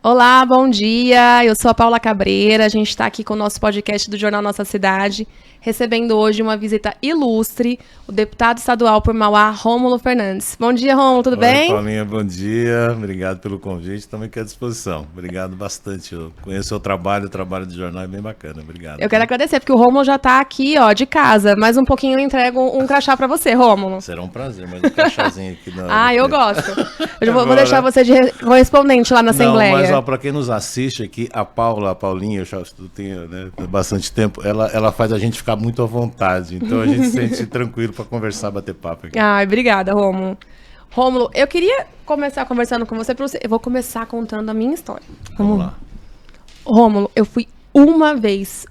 Olá, bom dia. Eu sou a Paula Cabreira. A gente está aqui com o nosso podcast do Jornal Nossa Cidade, recebendo hoje uma visita ilustre, o deputado estadual por Mauá, Rômulo Fernandes. Bom dia, Rômulo, tudo bem? Paulinha, bom dia. Obrigado pelo convite, estamos aqui à disposição. Obrigado bastante. Eu conheço o trabalho do jornal é bem bacana. Obrigado. Eu quero agradecer, porque o Rômulo já está aqui, ó, de casa. Mais um pouquinho eu entrego um crachá para você, Rômulo. Será um prazer, mas um crachazinho aqui na... Ah, eu gosto. Eu vou deixar você de correspondente lá na Assembleia. Não, mas para quem nos assiste aqui, a Paulinha, eu já tenho, né, bastante tempo, ela faz a gente ficar muito à vontade. Então a gente se sente tranquilo para conversar, bater papo aqui. Ai, obrigada, Rômulo. Rômulo, eu queria começar conversando com você. Eu vou começar contando a minha história. Vamos lá. Rômulo, eu fui uma vez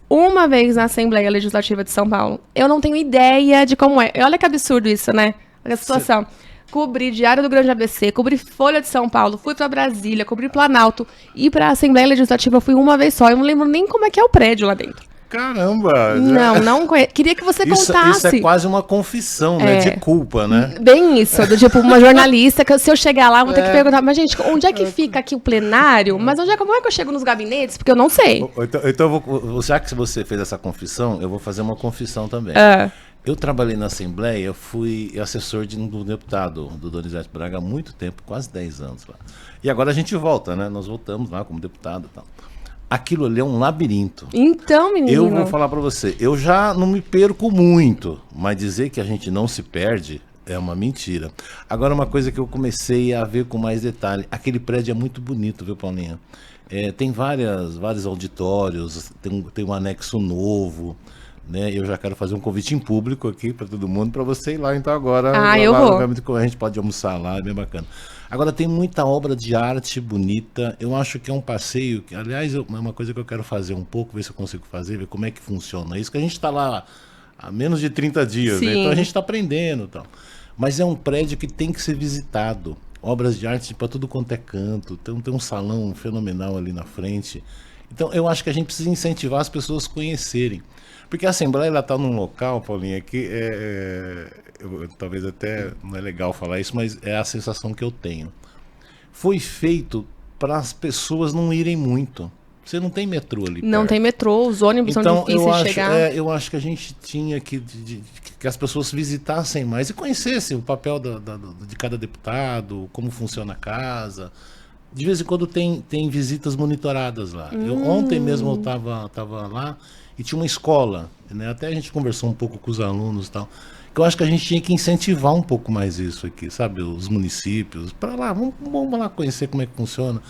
na Assembleia Legislativa de São Paulo. Eu não tenho ideia de como é. Olha que absurdo isso, né? Olha a situação. Cobri Diário do Grande ABC, cobri Folha de São Paulo, fui pra Brasília, cobri Planalto. E pra Assembleia Legislativa eu fui uma vez só. Eu não lembro nem como é que é o prédio lá dentro. Caramba! Não conheço. Queria que você contasse. Isso é quase uma confissão, né? De culpa, né? Bem isso, do tipo, uma jornalista, que se eu chegar lá, eu vou ter que perguntar, mas gente, onde é que fica aqui o plenário? Mas como é que eu chego nos gabinetes? Porque eu não sei. Então já que você fez essa confissão, eu vou fazer uma confissão também. Eu trabalhei na Assembleia, eu fui assessor do deputado, do Donizete Braga, há muito tempo, quase 10 anos lá. E agora a gente volta, né? Nós voltamos lá como deputado e tal. Aquilo ali é um labirinto. Então, menino... Eu vou falar pra você, eu já não me perco muito, mas dizer que a gente não se perde é uma mentira. Agora, uma coisa que eu comecei a ver com mais detalhe, aquele prédio é muito bonito, viu, Paulinha? Tem vários auditórios, tem um anexo novo, né? Eu já quero fazer um convite em público aqui para todo mundo, para você ir lá, então agora. Eu vou. A gente pode almoçar lá, é bem bacana. Agora tem muita obra de arte bonita, eu acho que é um passeio, que, aliás, é uma coisa que eu quero fazer um pouco, ver se eu consigo fazer, ver como é que funciona isso, que a gente está lá há menos de 30 dias, né? Então a gente está aprendendo e tal. Mas é um prédio que tem que ser visitado, obras de arte para tudo quanto é canto, tem um salão fenomenal ali na frente. Então eu acho que a gente precisa incentivar as pessoas a conhecerem. Porque a Assembleia está num local, Paulinha, que talvez até não é legal falar isso, mas é a sensação que eu tenho. Foi feito para as pessoas não irem muito. Você não tem metrô ali Não perto. Tem metrô, os ônibus são difíceis de chegar. Eu acho que a gente tinha que as pessoas visitassem mais e conhecessem o papel de cada deputado, como funciona a casa. De vez em quando tem visitas monitoradas lá. Ontem mesmo eu estava lá e tinha uma escola, né? Até a gente conversou um pouco com os alunos e tal. Que eu acho que a gente tinha que incentivar um pouco mais isso aqui, sabe? Os municípios, para lá, vamos lá conhecer como é que funciona,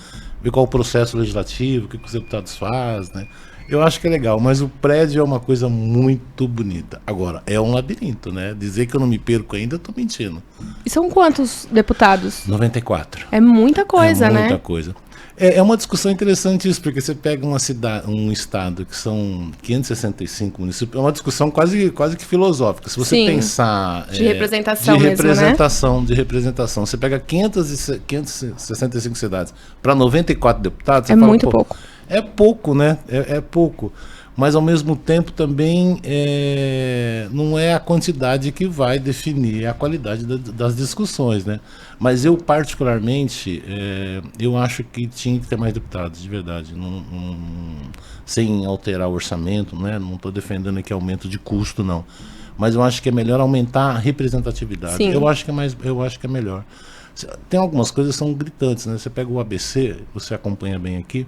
ver qual é o processo legislativo, o que os deputados fazem, né? Eu acho que é legal, mas o prédio é uma coisa muito bonita. Agora, é um labirinto, né? Dizer que eu não me perco ainda, eu tô mentindo. E são quantos deputados? 94. É muita coisa, né? Muita coisa. É uma discussão interessante isso, porque você pega um estado que são 565 municípios, é uma discussão quase que filosófica. Se você pensar... De representação mesmo, né? De representação. Você pega 565 cidades para 94 deputados... É muito pouco. É pouco, né? É pouco. Mas, ao mesmo tempo, também não é a quantidade que vai definir a qualidade das discussões, né? Mas eu, particularmente, eu acho que tinha que ter mais deputados, de verdade. Sem alterar o orçamento, né? Não estou defendendo aqui aumento de custo, não. Mas eu acho que é melhor aumentar a representatividade. Sim. Eu acho que é melhor. Tem algumas coisas que são gritantes, né? Você pega o ABC, você acompanha bem aqui.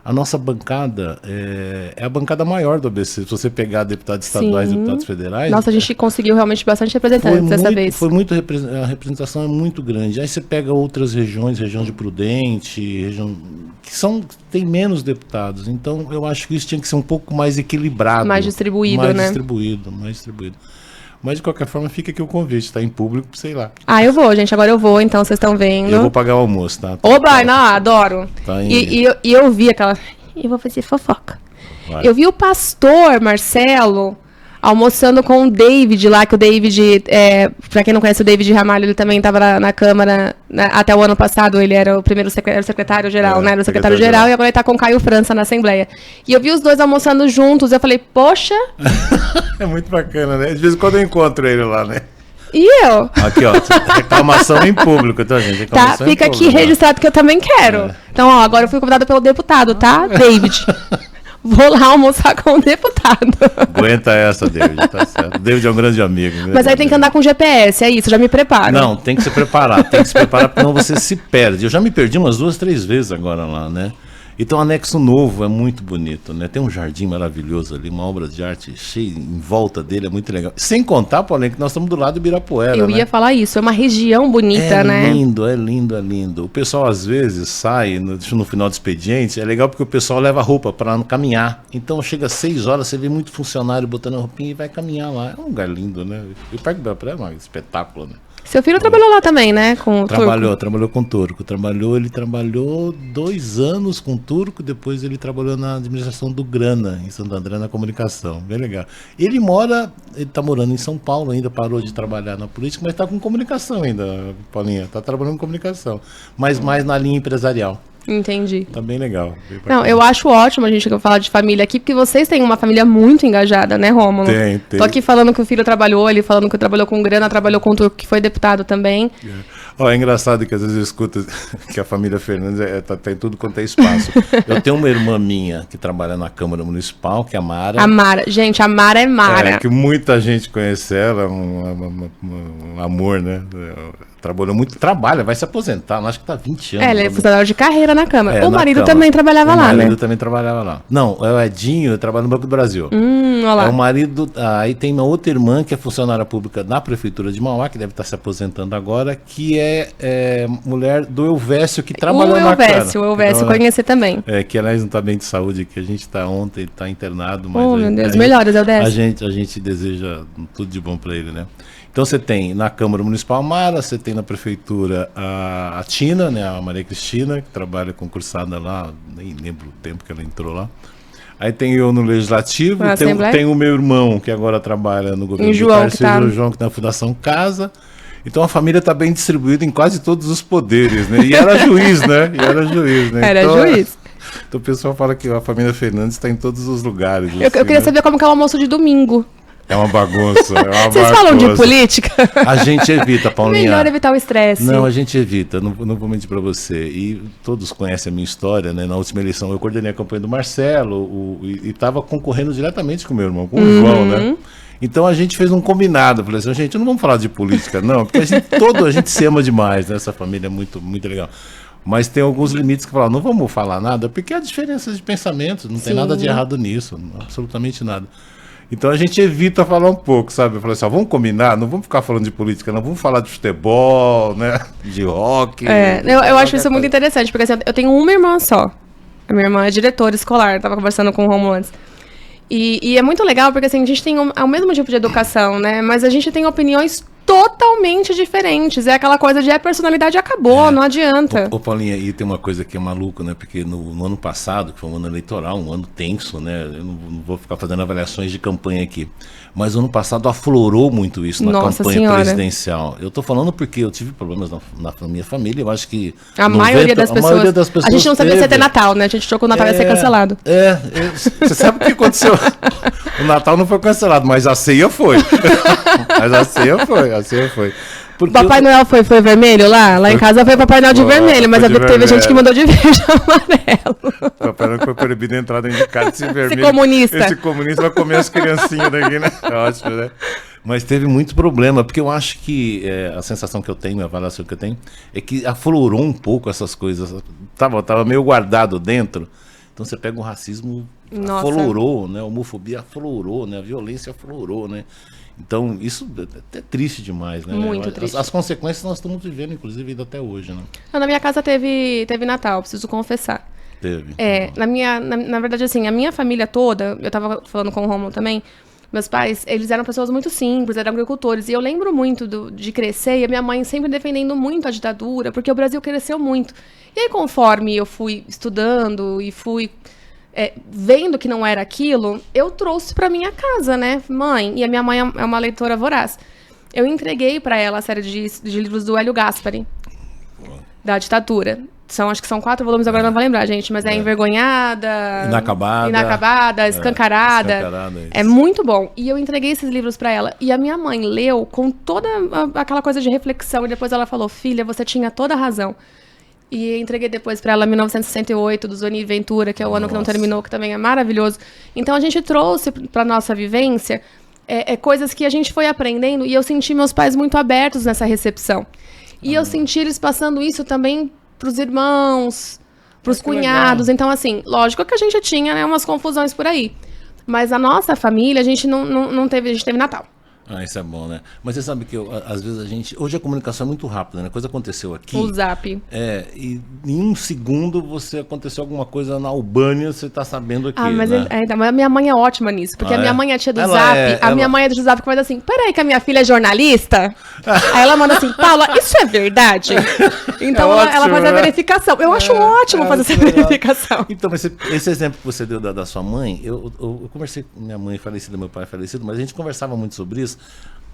A nossa bancada é a bancada maior do ABC. Se você pegar deputados estaduais e deputados federais... Nossa, a gente conseguiu realmente bastante representantes dessa vez. A representação é muito grande. Aí você pega outras regiões, região de Prudente, tem menos deputados. Então, eu acho que isso tinha que ser um pouco mais equilibrado. Mais distribuído, né? Mais distribuído. Mas, de qualquer forma, fica aqui o convite, está em público, sei lá. Eu vou, gente, agora eu vou, então vocês estão vendo. Eu vou pagar o almoço, tá? Oba, não, adoro. Tá e eu vi aquela... Eu vou fazer fofoca. Vai. Eu vi o pastor Marcelo almoçando com o David lá, que o David, pra quem não conhece o David Ramalho, ele também estava na Câmara, né, até o ano passado, ele era o primeiro secretário-geral, né? Era o secretário-geral, e agora ele tá com o Caio França na Assembleia. E eu vi os dois almoçando juntos, eu falei, poxa... É muito bacana, né? De vez em quando eu encontro ele lá, né? E eu? Aqui, ó, reclamação em público, tá, gente? Tá, fica aqui registrado que eu também quero. Então, ó, agora eu fui convidada pelo deputado, tá, David? Vou lá almoçar com o deputado. Aguenta essa, David, tá certo. David é um grande amigo. Mas aí tem que andar com GPS, é isso, já me preparo. Não, tem que se preparar, porque senão você se perde. Eu já me perdi umas 2, 3 vezes agora lá, né? Então o anexo novo é muito bonito, né? Tem um jardim maravilhoso ali, uma obra de arte cheia em volta dele, é muito legal. Sem contar, Paulinho, que nós estamos do lado do Ibirapuera, Eu ia falar isso, é uma região bonita, né? É lindo, é lindo, é lindo. O pessoal às vezes sai no final do expediente, é legal porque o pessoal leva roupa para caminhar. Então chega às 6 horas, você vê muito funcionário botando a roupinha e vai caminhar lá. É um lugar lindo, né? E o Parque do Ibirapuera é um espetáculo, né? Seu filho trabalhou lá também, né? Com o Trabalhou com o Turco. Ele trabalhou 2 anos com o Turco, depois ele trabalhou na administração do Grana, em Santo André, na comunicação. Bem legal. Ele tá morando em São Paulo ainda, parou de trabalhar na política, mas está com comunicação ainda, Paulinha. Está trabalhando com comunicação, mas mais na linha empresarial. Entendi. Tá bem legal. Não, eu acho ótimo a gente falar de família aqui, porque vocês têm uma família muito engajada, né, Rômulo? Tem. Tô aqui falando que o filho trabalhou, ele falando que trabalhou com Grana, trabalhou com o Turco, que foi deputado também. É engraçado que às vezes eu escuto que a família Fernandes tá em tudo quanto é espaço. Eu tenho uma irmã minha que trabalha na Câmara Municipal, que é a Mara. A Mara. Gente, a Mara é Mara. Que muita gente conhece ela, um amor, né? Trabalha, vai se aposentar, acho que tá 20 anos. Ela é funcionária de carreira na Câmara. O marido Câmara. também trabalhava lá, né? O marido também trabalhava lá. Não, é o Edinho, trabalha no Banco do Brasil. Olha lá. É o marido, aí tem uma outra irmã que é funcionária pública na Prefeitura de Mauá, que deve estar se aposentando agora, que é mulher do Elvésio, que trabalhou na Câmara. O Elvésio, conheci também. Que aliás não está bem de saúde, que a gente está internado. Mas meu Deus, melhoras, Elvésio. A gente deseja tudo de bom para ele, né? Então você tem na Câmara Municipal a Mara, você tem na Prefeitura a Tina, né, a Maria Cristina, que trabalha concursada lá, nem lembro o tempo que ela entrou lá. Aí tem eu no Legislativo, tem o meu irmão, que agora trabalha no governo do Tarcísio, o João, que está na Fundação Casa. Então a família está bem distribuída em quase todos os poderes, né? E era juiz, né? Era juiz. Então o pessoal fala que a família Fernandes está em todos os lugares. Eu queria saber como que é o almoço de domingo. É uma bagunça. Vocês falam de política? A gente evita, Paulinha. Melhor evitar o estresse. Não, a gente evita, não vou mentir para você. E todos conhecem a minha história, né? Na última eleição eu coordenei a campanha do Marcelo e estava concorrendo diretamente com o meu irmão, com o João, né? Então a gente fez um combinado. Falei assim, gente, não vamos falar de política, não, porque a gente se ama demais, né? Essa família é muito, muito legal. Mas tem alguns limites que falam, não vamos falar nada, porque há diferenças de pensamento, não tem nada de errado nisso, absolutamente nada. Então a gente evita falar um pouco, sabe? Eu falei assim, vamos combinar, não vamos ficar falando de política, não, vamos falar de futebol, né? De rock. Eu acho isso muito interessante, porque assim, eu tenho uma irmã só. A minha irmã é diretora escolar, eu tava conversando com o Romulo antes. E é muito legal, porque assim, a gente tem o mesmo tipo de educação, né? Mas a gente tem opiniões totalmente diferentes. É aquela coisa de a personalidade acabou, não adianta. Ô Paulinha, e tem uma coisa que é maluco, né? Porque no ano passado, que foi um ano eleitoral, um ano tenso, né? Eu não vou ficar fazendo avaliações de campanha aqui. Mas no ano passado aflorou muito isso na campanha presidencial. Eu tô falando porque eu tive problemas na minha família. Eu acho que a maioria das pessoas. A gente não sabia se ia ter Natal, né? A gente achou que o Natal ia ser cancelado. Você sabe o que aconteceu? O Natal não foi cancelado, mas a ceia foi. A ceia foi. Porque Papai Noel foi vermelho lá? Lá em casa foi Papai Noel de vermelho, mas teve gente que mandou de verde e amarelo. Papai Noel foi proibido a entrada de casa desse vermelho. Esse comunista vai comer as criancinhas daqui, né? É ótimo, né? Mas teve muito problema, porque eu acho que a sensação que eu tenho, a avaliação que eu tenho, é que aflorou um pouco essas coisas. Tava meio guardado dentro. Então você pega o racismo, aflorou, né? A homofobia aflorou, né? A violência aflorou, né? Então, isso é triste demais, né? Muito triste. As consequências nós estamos vivendo, inclusive, ainda até hoje, né? Na minha casa teve Natal, preciso confessar. Teve. Na verdade, assim, a minha família toda, eu tava falando com o Romulo também, meus pais, eles eram pessoas muito simples, eram agricultores. E eu lembro muito de crescer e a minha mãe sempre defendendo muito a ditadura, porque o Brasil cresceu muito. E aí, conforme eu fui estudando e fui vendo que não era aquilo, eu trouxe para minha casa, né, mãe? E a minha mãe é uma leitora voraz. Eu entreguei para ela a série de livros do Hélio Gaspari, da ditadura. Acho que são 4 volumes, agora não vou lembrar, gente. Mas é Envergonhada... Inacabada, Escancarada. É muito bom. E eu entreguei esses livros pra ela. E a minha mãe leu com toda aquela coisa de reflexão. E depois ela falou, filha, você tinha toda a razão. E entreguei depois pra ela 1968, do Zoni Ventura, que é o ano que não terminou, que também é maravilhoso. Então a gente trouxe pra nossa vivência coisas que a gente foi aprendendo. E eu senti meus pais muito abertos nessa recepção. E eu senti eles passando isso também pros irmãos, pros cunhados. Legal. Então, assim, lógico que a gente tinha, né, umas confusões por aí. Mas a nossa família, a gente não teve, a gente teve Natal. Ah, isso é bom, né? Mas você sabe que às vezes a gente... Hoje a comunicação é muito rápida, né? A coisa aconteceu aqui... O Zap. E em um segundo aconteceu alguma coisa na Albânia, você tá sabendo aqui, mas né? Mas a minha mãe é ótima nisso, porque a minha mãe é tia do Zap, minha mãe é do Zap que faz assim, peraí que a minha filha é jornalista? Aí ela manda assim, Paula, isso é verdade? Então ótimo, ela faz a verificação. Eu acho ótimo fazer essa verificação. Então, mas esse exemplo que você deu da sua mãe, eu conversei com minha mãe falecida, meu pai falecido, mas a gente conversava muito sobre isso.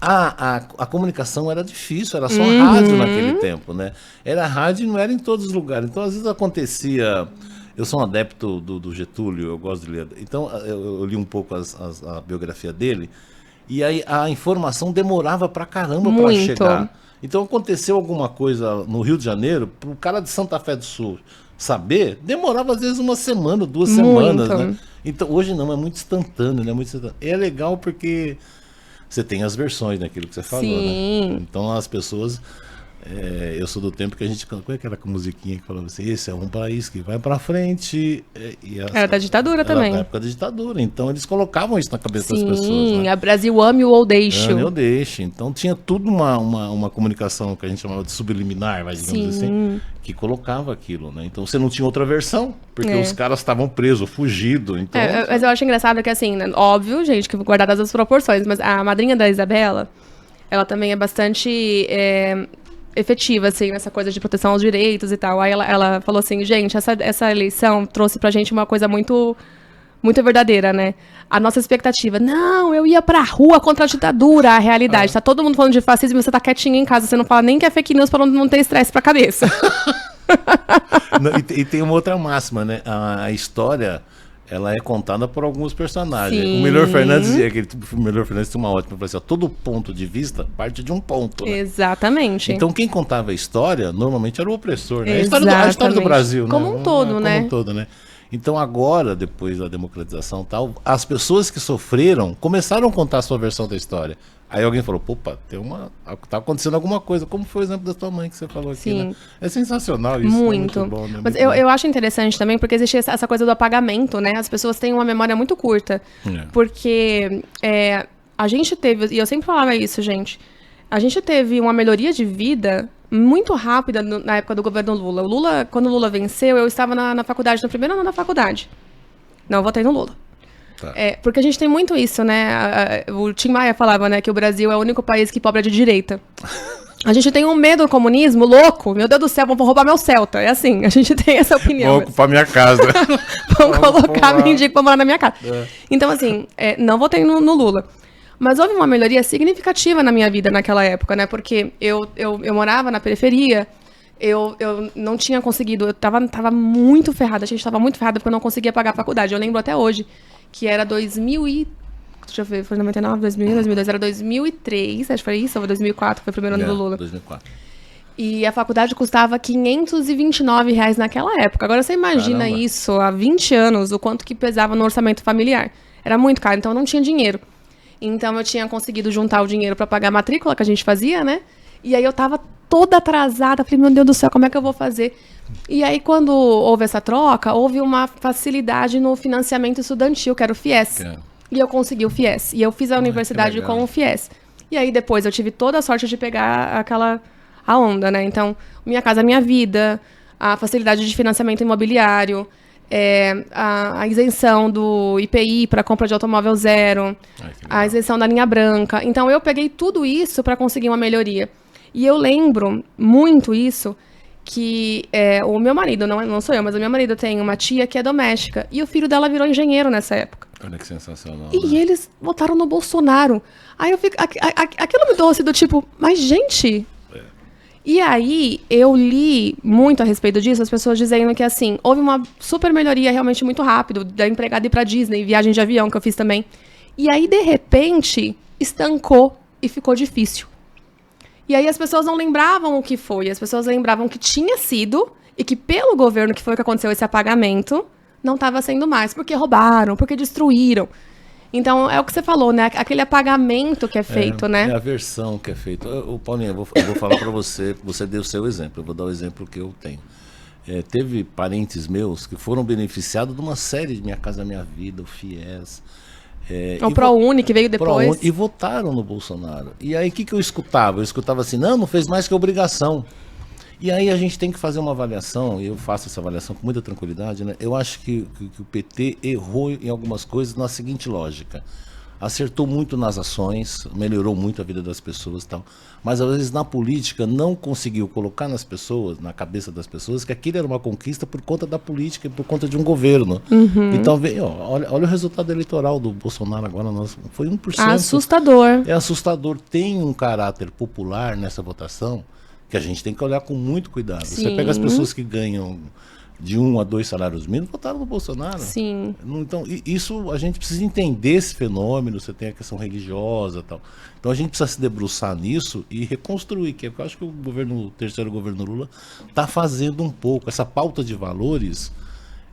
A comunicação era difícil, era só rádio naquele tempo, né? Era rádio e não era em todos os lugares. Então, às vezes acontecia... Eu sou um adepto do Getúlio, eu gosto de ler. Então, eu li um pouco a biografia dele, e aí a informação demorava pra caramba para chegar. Então, aconteceu alguma coisa no Rio de Janeiro, pro cara de Santa Fé do Sul saber, demorava às vezes uma semana, 2 semanas, né? Então, hoje não, é muito instantâneo, né? É legal porque... Você tem as versões daquilo que você falou, né? Então as pessoas... eu sou do tempo que a gente... Qual é aquela musiquinha que falava assim? Esse é um país que vai pra frente... Era da ditadura também. Era da época da ditadura. Então eles colocavam isso na cabeça das pessoas. Sim, a Brasil ame ou deixe. Ame ou deixe. Então tinha tudo uma comunicação que a gente chamava de subliminar, digamos assim, que colocava aquilo, né? Então você não tinha outra versão, porque os caras estavam presos, fugidos. Então... mas eu acho engraçado que assim, né, óbvio, gente, que guardadas as proporções, mas a madrinha da Isabela, ela também é bastante... efetiva, assim, nessa coisa de proteção aos direitos e tal. Aí ela falou assim, gente, essa eleição trouxe pra gente uma coisa muito, muito verdadeira, né? A nossa expectativa, não, eu ia pra rua contra a ditadura, a realidade. Tá todo mundo falando de fascismo e você tá quietinho em casa, você não fala nem que é fake news pra não ter estresse pra cabeça. E tem uma outra máxima, né? A história... Ela é contada por alguns personagens. O Melhor Fernandes, o Melhor Fernandes tem uma ótima frase, todo ponto de vista parte de um ponto. Né? Exatamente. Então quem contava a história, normalmente era o opressor, né? A história do Brasil, como né? Um todo, né? Como um todo, né? Então agora, depois da democratização e tal, as pessoas que sofreram começaram a contar a sua versão da história. Aí alguém falou, opa, tá acontecendo alguma coisa, como foi o exemplo da tua mãe que você falou aqui, né? É sensacional isso. Muito. É muito bom, né? Mas eu acho interessante também, porque existe essa coisa do apagamento, né? As pessoas têm uma memória muito curta. Porque a gente teve, e eu sempre falava isso, gente, a gente teve uma melhoria de vida muito rápida na época do governo Lula. Quando o Lula venceu, eu estava na faculdade, no primeiro ano da faculdade. Não, eu votei no Lula. Tá. Porque a gente tem muito isso, né? O Tim Maia falava, né, que o Brasil é o único país que pobre é de direita. A gente tem um medo do comunismo louco. Meu Deus do céu, vão roubar meu Celta. É assim, a gente tem essa opinião. Vão ocupar minha casa. Vão colocar mendigo pra morar na minha casa. Então, assim, não votei no Lula. Mas houve uma melhoria significativa na minha vida naquela época, né? Porque eu morava na periferia, eu não tinha conseguido, eu tava muito ferrada, a gente tava muito ferrada porque eu não conseguia pagar a faculdade. Eu lembro até hoje que era 2000 e... Deixa eu ver, foi 99, 2000, 2002, era 2003, acho que foi isso, ou 2004, foi o primeiro ano do Lula. 2004. E a faculdade custava R$529 naquela época. Agora você imagina Caramba. Isso, há 20 anos, o quanto que pesava no orçamento familiar. Era muito caro, então eu não tinha dinheiro. Então eu tinha conseguido juntar o dinheiro para pagar a matrícula que a gente fazia, né? E aí eu tava toda atrasada, falei, meu Deus do céu, como é que eu vou fazer? E aí quando houve essa troca, houve uma facilidade no financiamento estudantil, que era o FIES. E eu consegui o FIES. E eu fiz a universidade com o FIES. E aí depois eu tive toda a sorte de pegar a onda, né? Então, Minha Casa Minha Vida, a facilidade de financiamento imobiliário, a isenção do IPI para compra de automóvel zero, a isenção da linha branca. Então, eu peguei tudo isso para conseguir uma melhoria. E eu lembro muito isso, que o meu marido, não sou eu, mas o meu marido tem uma tia que é doméstica, e o filho dela virou engenheiro nessa época. Olha que sensacional. E né? Eles votaram no Bolsonaro. Aí eu fico, aquilo me trouxe do tipo, mas gente... E aí, eu li muito a respeito disso, as pessoas dizendo que, assim, houve uma super melhoria realmente muito rápido, da empregada ir pra Disney, viagem de avião, que eu fiz também. E aí, de repente, estancou e ficou difícil. E aí, as pessoas não lembravam o que foi, as pessoas lembravam que tinha sido, e que pelo governo que foi que aconteceu esse apagamento, não estava sendo mais, porque roubaram, porque destruíram. Então, é o que você falou, né? Aquele apagamento que é feito, né? É a versão que é feita. Paulinho, eu vou falar para você, você deu o seu exemplo, eu vou dar o exemplo que eu tenho. Teve parentes meus que foram beneficiados de uma série de Minha Casa Minha Vida, o FIES. O ProUni, que veio depois. E votaram no Bolsonaro. E aí, o que eu escutava? Eu escutava assim, não fez mais que obrigação. E aí a gente tem que fazer uma avaliação, e eu faço essa avaliação com muita tranquilidade, né? Eu acho que o PT errou em algumas coisas na seguinte lógica. Acertou muito nas ações, melhorou muito a vida das pessoas e tal, mas às vezes na política não conseguiu colocar nas pessoas, na cabeça das pessoas, que aquilo era uma conquista por conta da política e por conta de um governo. Então, olha o resultado eleitoral do Bolsonaro agora, foi 1%. Assustador. É assustador. Tem um caráter popular nessa votação que a gente tem que olhar com muito cuidado. Sim. Você pega as pessoas que ganham de 1 a 2 salários mínimos, votaram no Bolsonaro. Sim. Então, isso a gente precisa entender esse fenômeno, você tem a questão religiosa e tal. Então a gente precisa se debruçar nisso e reconstruir, que eu acho que o terceiro governo Lula está fazendo um pouco. Essa pauta de valores,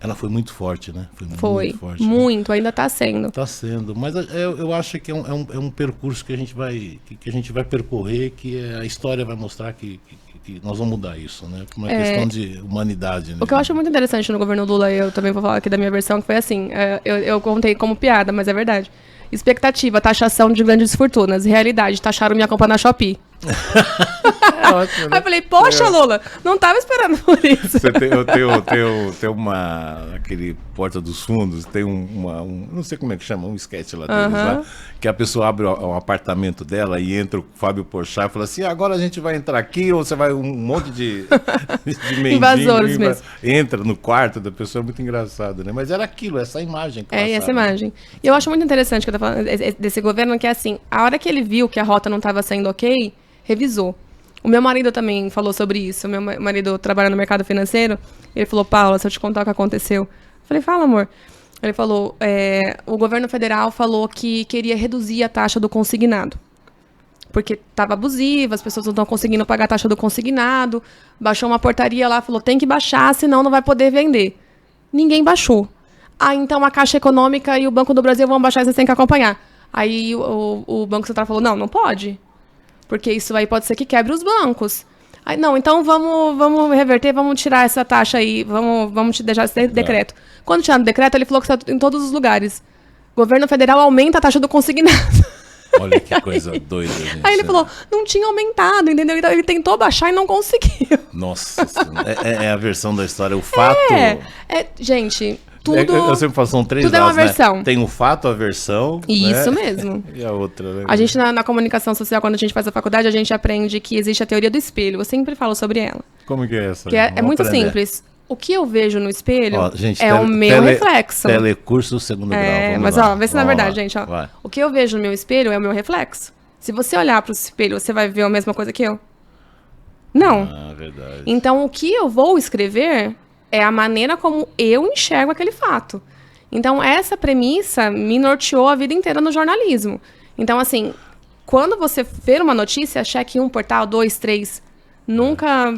ela foi muito forte, né? Foi muito forte. Muito, né? Ainda está sendo. Está sendo, mas eu acho que é um percurso que a gente vai percorrer, que a história vai mostrar que nós vamos mudar isso, né? Por uma questão de humanidade. Né? O que eu acho muito interessante no governo Lula, eu também vou falar aqui da minha versão, que foi assim, eu contei como piada, mas é verdade. Expectativa, taxação de grandes fortunas. Realidade, taxaram minha compra na Shopee. Ótimo, né? Aí eu falei, poxa, Lula, não tava esperando por isso. Tem aquele Porta dos Fundos, tem não sei como é que chama, um sketch lá deles, lá, que a pessoa abre o apartamento dela e entra o Fábio Porchat e fala assim, agora a gente vai entrar aqui, ou você vai um monte de mendigo, invasores mesmo. Entra no quarto da pessoa, é muito engraçado, né? Mas era aquilo, essa imagem. Essa imagem. E eu acho muito interessante que eu tô falando desse governo, que é assim, a hora que ele viu que a rota não estava sendo ok, revisou. O meu marido também falou sobre isso. O meu marido trabalha no mercado financeiro. Ele falou, Paula, se eu te contar o que aconteceu. Eu falei, fala, amor. Ele falou, o governo federal falou que queria reduzir a taxa do consignado. Porque estava abusiva, as pessoas não estão conseguindo pagar a taxa do consignado. Baixou uma portaria lá, falou, tem que baixar, senão não vai poder vender. Ninguém baixou. Então a Caixa Econômica e o Banco do Brasil vão baixar, vocês têm que acompanhar. Aí o Banco Central falou, não pode. Porque isso aí pode ser que quebre os bancos. Aí, não, então vamos reverter, vamos tirar essa taxa aí, vamos deixar esse decreto. Quando tiraram o decreto, ele falou que está em todos os lugares. O governo federal aumenta a taxa do consignado. Olha que coisa doida, gente. Aí ele falou, não tinha aumentado, entendeu? Então ele tentou baixar e não conseguiu. Nossa, é a versão da história, o fato... Gente... Tudo, eu sempre falo, são 3 tudo lados, é uma versão. Né? Tem o fato, a versão. Isso, né? mesmo. E a outra, né? A gente, na comunicação social, quando a gente faz a faculdade, a gente aprende que existe a teoria do espelho. Eu sempre falo sobre ela. Como que é essa? Que é muito simples. O que eu vejo no espelho gente, o meu reflexo. Telecurso segundo grau. Mas lá. Vê se não é verdade, gente. O que eu vejo no meu espelho é o meu reflexo. Se você olhar para o espelho, você vai ver a mesma coisa que eu? Não. Verdade. Então, o que eu vou escrever é a maneira como eu enxergo aquele fato. Então, essa premissa me norteou a vida inteira no jornalismo. Então, assim, quando você ver uma notícia, cheque um portal, 2, 3, nunca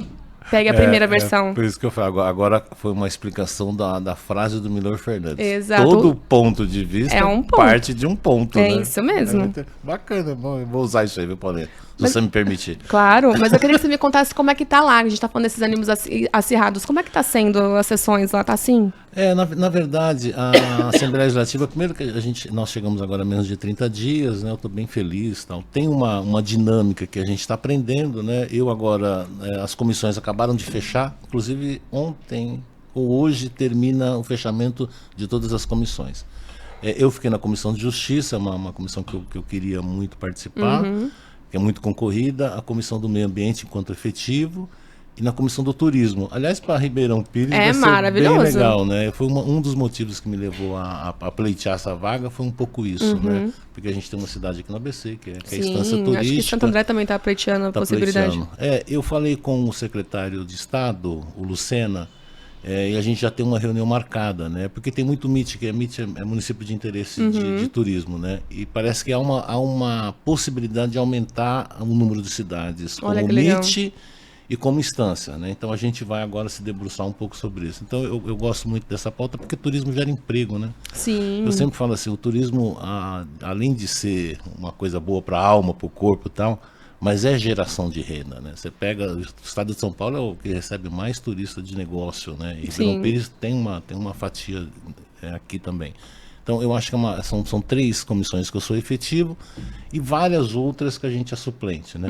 pegue a primeira versão. Por isso que eu falo, agora foi uma explicação da frase do Milor Fernandes. Exato. Todo ponto de vista parte de um ponto, né? Isso mesmo. Bacana, vou usar isso aí, viu, Paulinha? Se você me permitir. Claro, mas eu queria que você me contasse como é que tá lá. A gente tá falando desses ânimos acirrados. Como é que tá sendo as sessões lá? Tá assim? Na verdade, a Assembleia Legislativa, primeiro que nós chegamos agora a menos de 30 dias, né? Eu tô bem feliz. Tal. Tem uma dinâmica que a gente está aprendendo, né? Eu agora, as comissões acabaram de fechar, inclusive ontem ou hoje termina o fechamento de todas as comissões. Eu fiquei na Comissão de Justiça, uma comissão que eu queria muito participar. Que é muito concorrida, a Comissão do Meio Ambiente enquanto efetivo e na comissão do turismo. Aliás, para Ribeirão Pires É vai ser maravilhoso. bem legal, né? Foi um dos motivos que me levou a pleitear essa vaga, foi um pouco isso, né? Porque a gente tem uma cidade aqui no ABC, que é a Estância Turística. Acho que Santo André também está pleiteando a possibilidade. Pleiteando. Eu falei com o secretário de Estado, o Lucena, e a gente já tem uma reunião marcada, né? Porque tem muito MIT, que MIT é município de interesse de turismo, né? E parece que há uma possibilidade de aumentar o número de cidades como Olha que legal. MIT e como instância, né? Então a gente vai agora se debruçar um pouco sobre isso. Então eu gosto muito dessa pauta porque turismo gera emprego, né? Sim. Eu sempre falo assim, o turismo, além de ser uma coisa boa para a alma, para o corpo e tal, mas é geração de renda, né? Você pega, o estado de São Paulo é o que recebe mais turistas de negócio, né? E Ribeirão Pires tem uma fatia aqui também. Então, eu acho que são 3 comissões que eu sou efetivo e várias outras que a gente é suplente, né?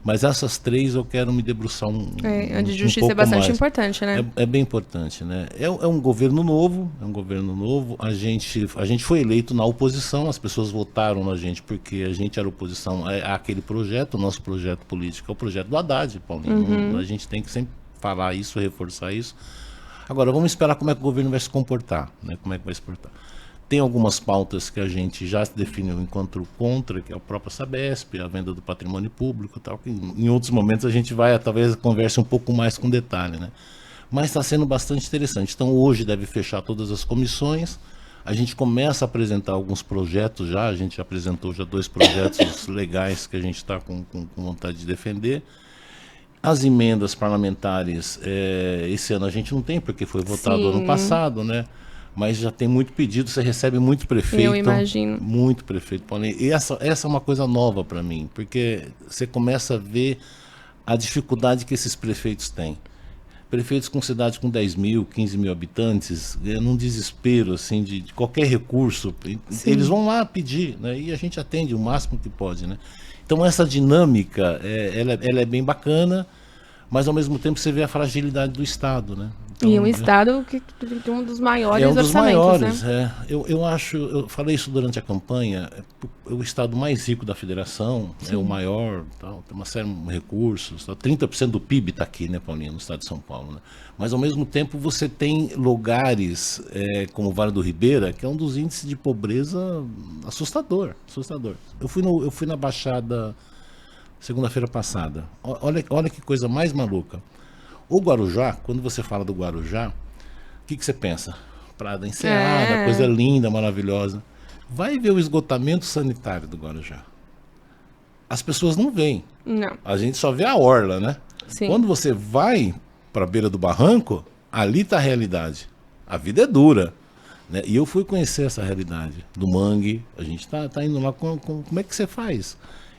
Mas essas 3 eu quero me debruçar A de justiça pouco é bastante mais. importante, né? É bem importante, né? É um governo novo, A gente foi eleito na oposição, as pessoas votaram na gente porque a gente era oposição àquele projeto, o nosso projeto político é o projeto do Haddad, Paulinho. A gente tem que sempre falar isso, reforçar isso. Agora, vamos esperar como é que o governo vai se comportar, né? Como é que vai se comportar. Tem algumas pautas que a gente já se definiu enquanto contra, que é a própria Sabesp, a venda do patrimônio público e tal, que em outros momentos a gente vai, talvez, converse um pouco mais com detalhe, né? Mas está sendo bastante interessante. Então, hoje deve fechar todas as comissões, a gente começa a apresentar alguns projetos já, a gente apresentou já 2 projetos legais que a gente está com vontade de defender. As emendas parlamentares, esse ano a gente não tem, porque foi votado ano passado, né? Mas já tem muito pedido, você recebe muito prefeito. Eu imagino. Muito prefeito, Paulinho. E essa é uma coisa nova para mim, porque você começa a ver a dificuldade que esses prefeitos têm. Prefeitos com cidades com 10 mil, 15 mil habitantes, num desespero assim, de qualquer recurso, eles vão lá pedir, né? E a gente atende o máximo que pode, né? Então essa dinâmica, ela é bem bacana, mas ao mesmo tempo você vê a fragilidade do Estado, né? Então, E um Estado que tem um dos maiores um dos orçamentos, maiores, né? Eu falei isso durante a campanha, é o Estado mais rico da federação, é o maior, tal, tem uma série de recursos, tal, 30% do PIB está aqui, né, Paulinho, no estado de São Paulo, né? Mas ao mesmo tempo você tem lugares como o Vale do Ribeira, que é um dos índices de pobreza assustador. Eu fui na Baixada segunda-feira passada, olha que coisa mais maluca. O Guarujá, quando você fala do Guarujá, o que você pensa? Praia da Enseada, coisa linda, maravilhosa. Vai ver o esgotamento sanitário do Guarujá. As pessoas não veem. Não. A gente só vê a orla, né? Sim. Quando você vai para a beira do barranco, ali está a realidade. A vida é dura, né? E eu fui conhecer essa realidade do mangue. A gente tá indo lá como é que você faz?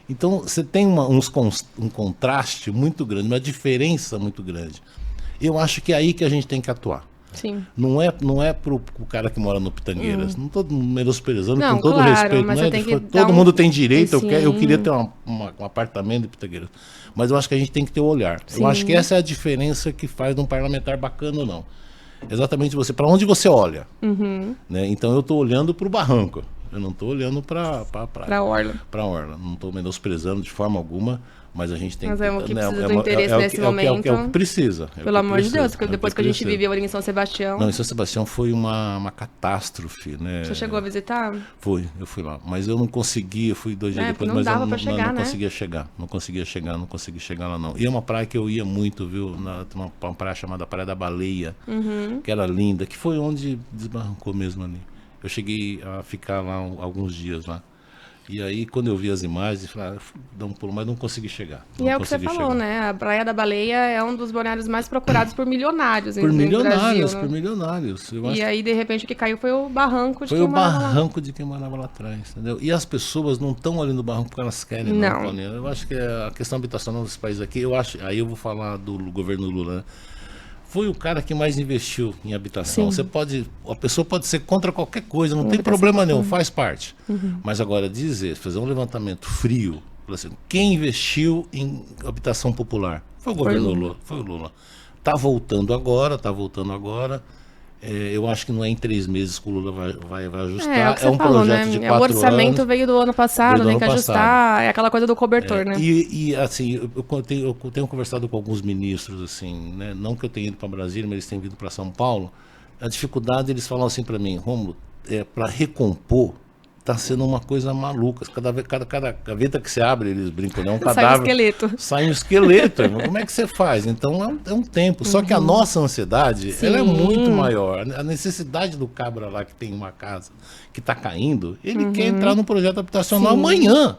Então, você tem um contraste muito grande, uma diferença muito grande. Eu acho que é aí que a gente tem que atuar. Sim. Não é pro cara que mora no Pitangueiras. Não estou menosprezando, Não, com todo claro, respeito. mas Não você tem que dar todo mundo tem direito, Sim. eu queria ter um apartamento em Pitangueiras. Mas eu acho que a gente tem que ter o olhar. Sim. Eu acho que essa é a diferença que faz de um parlamentar bacana ou não. Exatamente para onde você olha. Né? Então eu estou olhando para o barranco. Eu não estou olhando para a orla. Para a orla. Não estou menosprezando de forma alguma, mas a gente tem Mas que... é o que precisa do interesse nesse momento. É o que precisa. Pelo amor de Deus, porque depois que a gente viveu ali em São Sebastião... Não, em São Sebastião foi uma catástrofe, né? Você chegou a visitar? Eu fui lá. Mas eu não consegui, eu fui 2 dias depois, não mas dava eu pra chegar, não né? conseguia chegar. Não consegui chegar lá não. E é uma praia que eu ia muito, viu? Uma praia chamada Praia da Baleia, que era linda, que foi onde desbarrancou mesmo ali. Eu cheguei a ficar lá alguns dias lá. E aí, quando eu vi as imagens, eu falei, dá um pulo, mas não consegui chegar. E é o que você falou, né? A Praia da Baleia é um dos balneários mais procurados por milionários no Brasil, né? Por milionários. E aí, de repente, o que caiu foi o barranco de foi quem o morava barranco lá. de quem morava lá atrás, entendeu? E as pessoas não estão ali no barranco porque elas querem, Não. Paulinha. Eu acho que a questão habitacional desse país aqui, aí eu vou falar do governo Lula, né? Foi o cara que mais investiu em habitação. Sim. A pessoa pode ser contra qualquer coisa, não tem Habitação. problema nenhum, faz parte. Mas agora fazer um levantamento frio, assim, quem investiu em habitação popular? Foi o governo Lula. Foi o Lula. Tá voltando agora. Eu acho que não é em 3 meses que o Lula vai ajustar. É o que você falou, projeto né? de 4 O orçamento anos. veio do ano passado, tem que ajustar. É aquela coisa do cobertor, né? E assim, eu tenho conversado com alguns ministros, assim, né? Não que eu tenha ido para Brasília, mas eles têm vindo para São Paulo. A dificuldade, eles falam assim para mim, Rômulo, para recompor, tá sendo uma coisa maluca. Cada gaveta que você abre, eles brincam, é um cadáver. Sai um esqueleto. Sai um esqueleto. Como é que você faz? Então é um tempo. Só que a nossa ansiedade, ela é muito maior. A necessidade do cabra lá que tem uma casa que está caindo, ele quer entrar no projeto habitacional amanhã.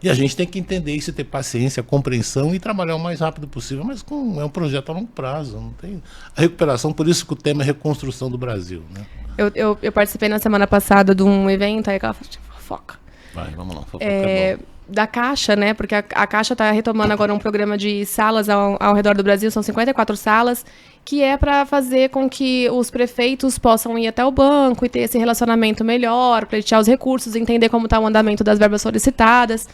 E a gente tem que entender isso, ter paciência, compreensão e trabalhar o mais rápido possível, mas é um projeto a longo prazo. Não tem a recuperação, por isso que o tema é reconstrução do Brasil, né? Eu participei na semana passada de um evento, aí aquela fofoca. Vai, vamos lá, fofoca é bom. Da Caixa, né? Porque a Caixa está retomando agora um programa de salas ao redor do Brasil, são 54 salas, que é para fazer com que os prefeitos possam ir até o banco e ter esse relacionamento melhor, pleitear os recursos, entender como está o andamento das verbas solicitadas.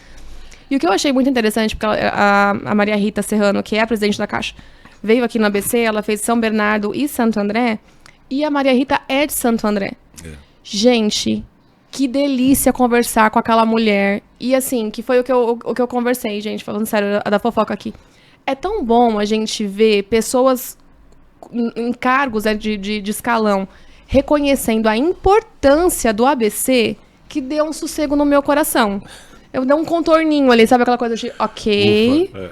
E o que eu achei muito interessante, porque a Maria Rita Serrano, que é a presidente da Caixa, veio aqui no ABC, ela fez São Bernardo e Santo André, e a Maria Rita é de Santo André. Gente, que delícia conversar com aquela mulher. E assim, que foi o que eu conversei, gente, falando sério, da fofoca aqui. É tão bom a gente ver pessoas em cargos de escalão reconhecendo a importância do ABC, que deu um sossego no meu coração. Eu dei um contorninho ali, sabe aquela coisa de ok. Ufa,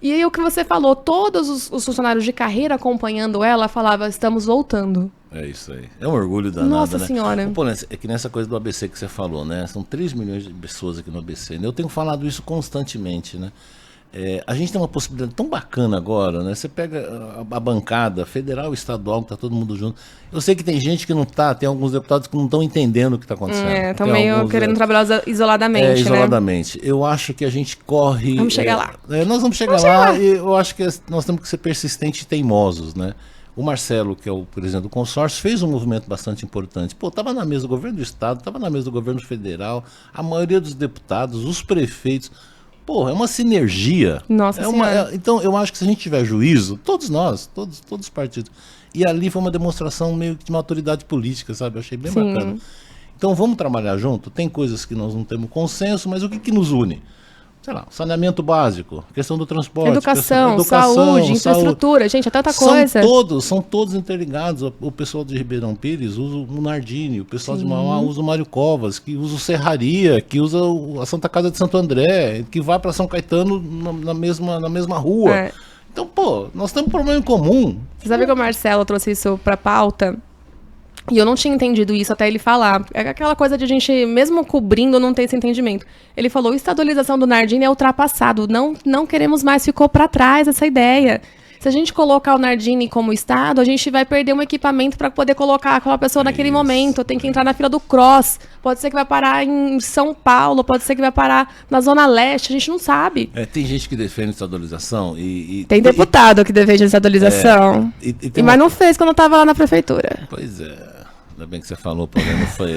E aí o que você falou, todos os funcionários de carreira acompanhando ela falavam, estamos voltando. É isso aí. É um orgulho danado, Nossa né? Senhora. Pô, é que nessa coisa do ABC que você falou, né? São 3 milhões de pessoas aqui no ABC, né? Eu tenho falado isso constantemente, né? A gente tem uma possibilidade tão bacana agora, né? Você pega a bancada federal e estadual, que tá todo mundo junto. Eu sei que tem gente que não tá, tem alguns deputados que não estão entendendo o que está acontecendo. Estão meio querendo trabalhar isoladamente, isoladamente. Eu acho que a gente corre... Vamos chegar lá. Nós vamos chegar lá e eu acho que nós temos que ser persistentes e teimosos, né? O Marcelo, que é o presidente do consórcio, fez um movimento bastante importante. Pô, estava na mesa do governo do estado, estava na mesa do governo federal, a maioria dos deputados, os prefeitos... Pô, é uma sinergia. Nossa Senhora. Então, eu acho que se a gente tiver juízo, todos nós, todos os partidos. E ali foi uma demonstração meio que de maturidade política, sabe? Eu achei bem bacana. Então, vamos trabalhar junto. Tem coisas que nós não temos consenso, mas o que nos une? Sei lá, saneamento básico, questão do transporte. Educação, saúde, infraestrutura. Gente, é tanta coisa. São todos interligados. O pessoal de Ribeirão Pires usa o Nardini, o pessoal de Mauá usa o Mário Covas, que usa o Serraria, que usa a Santa Casa de Santo André, que vai para São Caetano na mesma rua. Então, pô, nós temos um problema em comum. Você sabe que o Marcelo trouxe isso para pauta? E eu não tinha entendido isso até ele falar. É aquela coisa de a gente, mesmo cobrindo, não ter esse entendimento. Ele falou, estadualização do Nardini é ultrapassado. Não queremos mais, ficou para trás essa ideia. Se a gente colocar o Nardini como estado, a gente vai perder um equipamento para poder colocar aquela pessoa naquele momento. Tem que entrar na fila do Cross. Pode ser que vai parar em São Paulo, pode ser que vai parar na Zona Leste, a gente não sabe. Tem gente que defende estadualização Tem deputado que defende a estadualização. Mas não fez quando estava lá na prefeitura. Pois é. Ainda bem que você falou, o problema foi...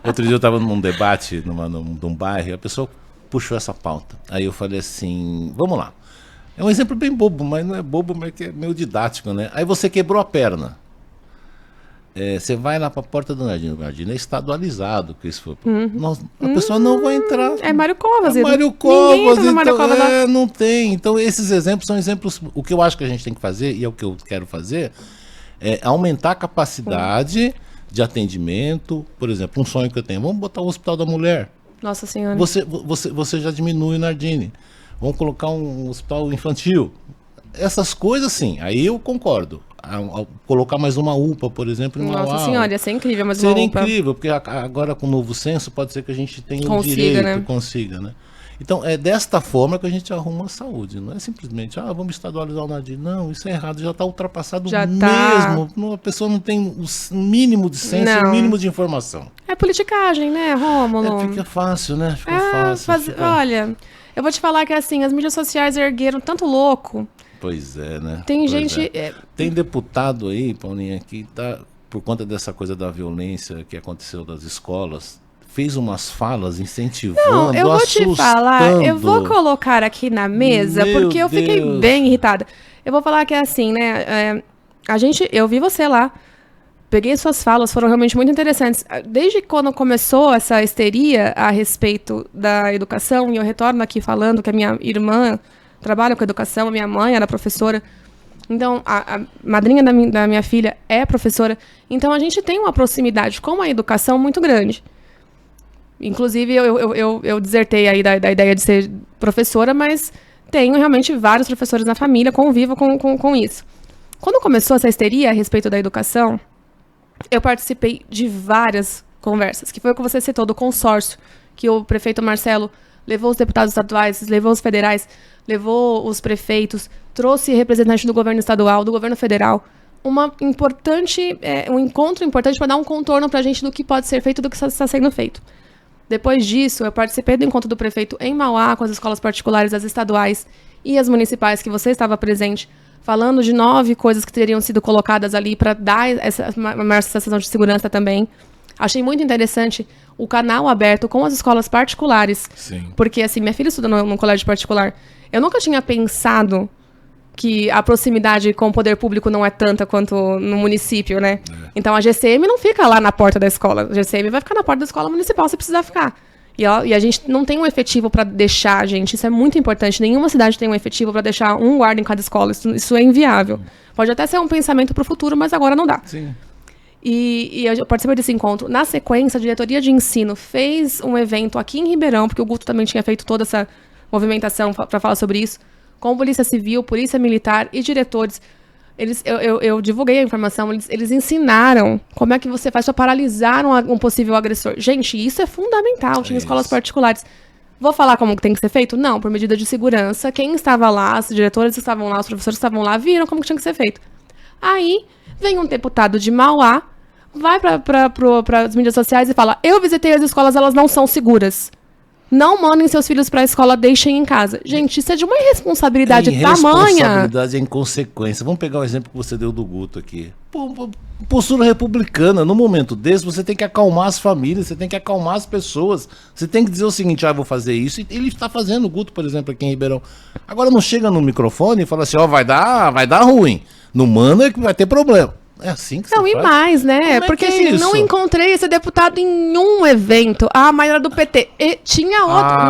Outro dia eu estava num debate num bairro e a pessoa puxou essa pauta. Aí eu falei assim, vamos lá. É um exemplo bem bobo, mas não é bobo, mas que é meio didático, né? Aí você quebrou a perna. Você vai lá para a porta do Nardini. O Nardini é estadualizado, que isso foi. A pessoa não vai entrar. É Mário Covas. É Mário Covas. Então, não tem. Então esses exemplos são exemplos... O que eu acho que a gente tem que fazer, e é o que eu quero fazer... aumentar a capacidade de atendimento. Por exemplo, um sonho que eu tenho, vamos botar o Hospital da Mulher. Nossa Senhora. Você já diminui o Nardini. Vamos colocar um hospital infantil. Essas coisas, sim, aí eu concordo. Colocar mais uma UPA, por exemplo, em Mauá. Nossa Senhora, ia ser incrível, mas uma UPA. Seria incrível, porque agora com o novo censo pode ser que a gente tenha o direito, consiga, né? Então, é desta forma que a gente arruma a saúde. Não é simplesmente, vamos estadualizar o Nardini. Não, isso é errado, já está ultrapassado mesmo. A pessoa não tem o mínimo de senso, o mínimo de informação. É politicagem, né, Rômulo? Fica fácil, né? Fica fácil. Olha, eu vou te falar que assim, as mídias sociais ergueram tanto louco. Pois é, né? Tem gente... Tem deputado aí, Paulinha, que tá, por conta dessa coisa da violência que aconteceu das escolas... fez umas falas incentivando, Não, eu vou te falar, eu vou colocar aqui na mesa, porque eu fiquei bem irritada. Eu vou falar que é assim, né, Eu vi você lá, peguei suas falas, foram realmente muito interessantes. Desde quando começou essa histeria a respeito da educação, e eu retorno aqui falando que a minha irmã trabalha com educação, a minha mãe era professora, então a madrinha da minha filha é professora, então a gente tem uma proximidade com a educação muito grande. Inclusive, eu desertei aí da ideia de ser professora, mas tenho realmente vários professores na família, convivo com isso. Quando começou essa histeria a respeito da educação, eu participei de várias conversas, que foi o que você citou, do consórcio, que o prefeito Marcelo levou os deputados estaduais, levou os federais, levou os prefeitos, trouxe representante do governo estadual, do governo federal. Um encontro importante para dar um contorno para a gente do que pode ser feito e do que está sendo feito. Depois disso, eu participei do encontro do prefeito em Mauá, com as escolas particulares, as estaduais e as municipais, que você estava presente, falando de 9 coisas que teriam sido colocadas ali para dar essa maior sensação de segurança também. Achei muito interessante o canal aberto com as escolas particulares. Sim. Porque, assim, minha filha estuda num colégio particular. Eu nunca tinha pensado que a proximidade com o poder público não é tanta quanto no município, né? É. Então, a GCM não fica lá na porta da escola. A GCM vai ficar na porta da escola municipal se precisar ficar. E a gente não tem um efetivo para deixar, gente. Isso é muito importante. Nenhuma cidade tem um efetivo para deixar um guarda em cada escola. Isso é inviável. Pode até ser um pensamento para o futuro, mas agora não dá. Sim. E eu participei desse encontro. Na sequência, a diretoria de ensino fez um evento aqui em Ribeirão, porque o Guto também tinha feito toda essa movimentação para falar sobre isso, com Polícia Civil, Polícia Militar e diretores. Eu divulguei a informação, eles ensinaram como é que você faz para paralisar um possível agressor. Gente, isso é fundamental, tinha escolas particulares. Vou falar como que tem que ser feito? Não, por medida de segurança. Quem estava lá, as diretoras que estavam lá, os professores que estavam lá, viram como que tinha que ser feito. Aí, vem um deputado de Mauá, vai para as mídias sociais e fala: eu visitei as escolas, elas não são seguras. Não mandem seus filhos para a escola, deixem em casa. Gente, isso é de uma irresponsabilidade tamanha. Irresponsabilidade é inconsequência. Vamos pegar o exemplo que você deu do Guto aqui. Postura republicana. No momento desse, você tem que acalmar as famílias, você tem que acalmar as pessoas. Você tem que dizer o seguinte: vou fazer isso. E ele está fazendo, o Guto, por exemplo, aqui em Ribeirão. Agora não chega no microfone e fala assim: vai dar ruim. Não manda que vai ter problema. É assim que você faz? Não, e mais, né? Porque assim, não encontrei esse deputado em um evento. Mas era do PT. E tinha outro.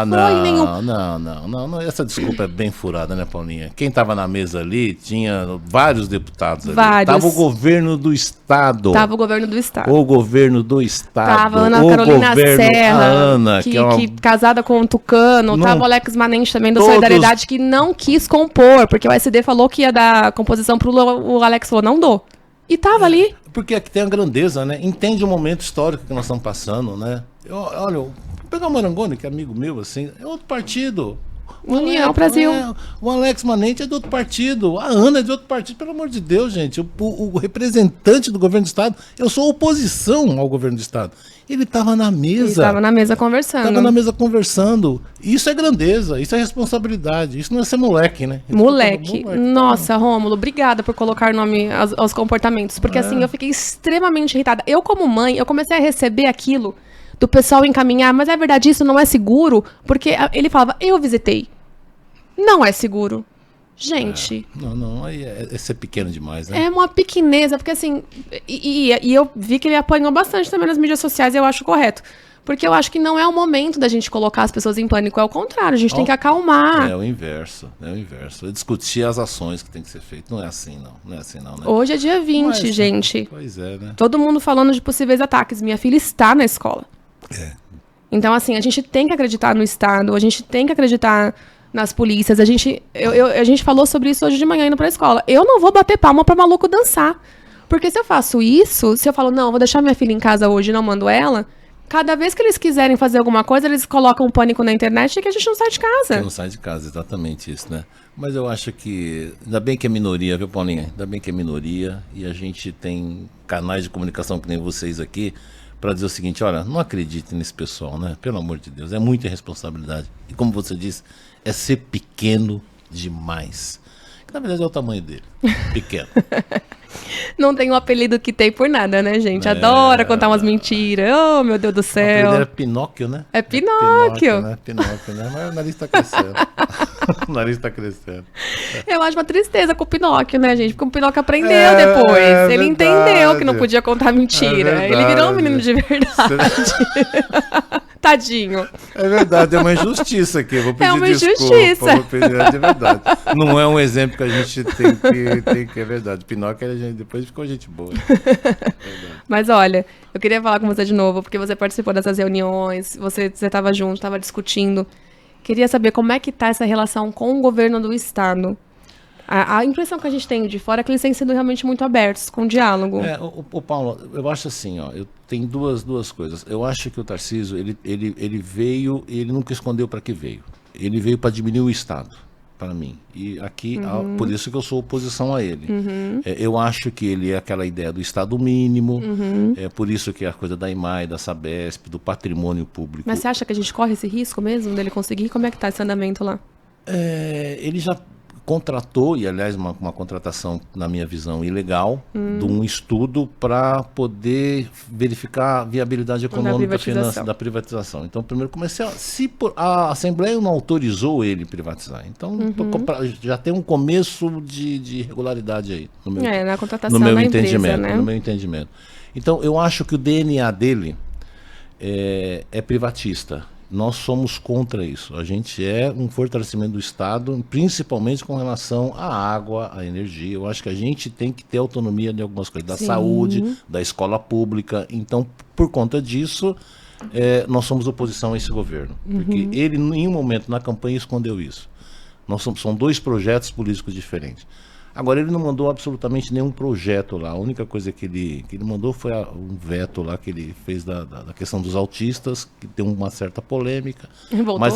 Não foi nenhum. Não. Essa desculpa é bem furada, né, Paulinha? Quem tava na mesa ali tinha vários deputados ali. Vários. Tava o governo do estado. Tava o governo do estado. O governo do estado. Tava a Ana Carolina Serra, Ana, que casada com um tucano. Não, tava o Alex Manente também do Solidariedade, que não quis compor, porque o SD falou que ia dar composição pro Lula, o Alex falou: não dou. E tava ali. Porque aqui tem a grandeza, né? Entende o momento histórico que nós estamos passando, né? Olha, vou pegar o Marangoni, que é amigo meu, assim, é outro partido. União Brasil. O Alex Manente é de outro partido. A Ana é de outro partido. Pelo amor de Deus, gente. O representante do governo do estado, eu sou oposição ao governo do estado. Ele estava na mesa. Ele estava na mesa conversando. Estava na mesa conversando. Isso é grandeza, isso é responsabilidade. Isso não é ser moleque, né? Moleque. Nossa, Rômulo, obrigada por colocar nome aos comportamentos. Porque assim, eu fiquei extremamente irritada. Eu, como mãe, eu comecei a receber aquilo do pessoal encaminhar, mas é verdade, isso não é seguro? Porque ele falava: eu visitei. Não é seguro. Gente. Não, aí é ser pequeno demais, né? É uma pequeneza, porque assim. E eu vi que ele apanhou bastante também nas mídias sociais, e eu acho correto. Porque eu acho que não é o momento da gente colocar as pessoas em pânico, é o contrário, a gente tem que acalmar. É o inverso. É discutir as ações que tem que ser feitas. Não é assim, não. Né? Hoje é dia 20, gente. Pois é, né? Todo mundo falando de possíveis ataques. Minha filha está na escola. Então, assim, a gente tem que acreditar no Estado, a gente tem que acreditar nas polícias. A gente falou sobre isso hoje de manhã indo pra escola. Eu não vou bater palma pra maluco dançar. Porque se eu faço isso, se eu falo: não, vou deixar minha filha em casa hoje e não mando ela, cada vez que eles quiserem fazer alguma coisa, eles colocam um pânico na internet e que a gente não sai de casa. Que não sai de casa, exatamente isso, né? Mas eu acho que, ainda bem que é minoria, viu, Paulinha? Ainda bem que é minoria e a gente tem canais de comunicação que nem vocês aqui para dizer o seguinte: olha, não acredite nesse pessoal, né? Pelo amor de Deus, é muita responsabilidade. E como você disse, é ser pequeno demais. Que na verdade é o tamanho dele, pequeno. Não tem o apelido que tem por nada, né, gente? Adora contar umas mentiras. Oh, meu Deus do O apelido céu. era Pinóquio, né? É Pinóquio. Né? Pinóquio, né? Mas o nariz tá crescendo. O nariz tá crescendo. Eu acho uma tristeza com o Pinóquio, né, gente? Porque o Pinóquio aprendeu É, depois. é Ele verdade. entendeu que não podia contar mentira. É Ele virou um verdade. menino de verdade. Tadinho. É verdade, é uma injustiça aqui. Eu vou pedir É uma desculpa. injustiça. Vou pedir, de verdade. Não é um exemplo que a gente tem que é verdade. Pinóquio, depois ficou gente boa. Mas olha, eu queria falar com você de novo, porque você participou dessas reuniões, você estava junto, estava discutindo. Queria saber como é que tá essa relação com o governo do estado. A impressão que a gente tem de fora é que eles têm sido realmente muito abertos, com diálogo. O Paulo, eu acho assim, ó, eu tenho duas coisas. Eu acho que o Tarcísio, ele veio, ele nunca escondeu para que veio. Ele veio para diminuir o Estado, para mim. E aqui, por isso que eu sou oposição a ele. Eu acho que ele é aquela ideia do Estado mínimo, é por isso que a coisa da IMAI, da Sabesp, do patrimônio público. Mas você acha que a gente corre esse risco mesmo dele conseguir? Como é que tá esse andamento lá? Ele já contratou, e aliás uma contratação, na minha visão, ilegal, de um estudo para poder verificar a viabilidade econômica da privatização. Então, primeiro comecei a Assembleia não autorizou ele privatizar. Então, já tem um começo de irregularidade aí, na contratação da entendimento, empresa, né? no meu entendimento. Então, eu acho que o DNA dele é privatista. Nós somos contra isso. A gente é um fortalecimento do Estado, principalmente com relação à água, à energia. Eu acho que a gente tem que ter autonomia de algumas coisas, da saúde, da escola pública. Então, por conta disso, nós somos oposição a esse governo. Porque ele, em nenhum momento na campanha, escondeu isso. São dois projetos políticos diferentes. Agora, ele não mandou absolutamente nenhum projeto lá. A única coisa que ele mandou foi um veto lá que ele fez da questão dos autistas, que tem uma certa polêmica. Voltou? Mas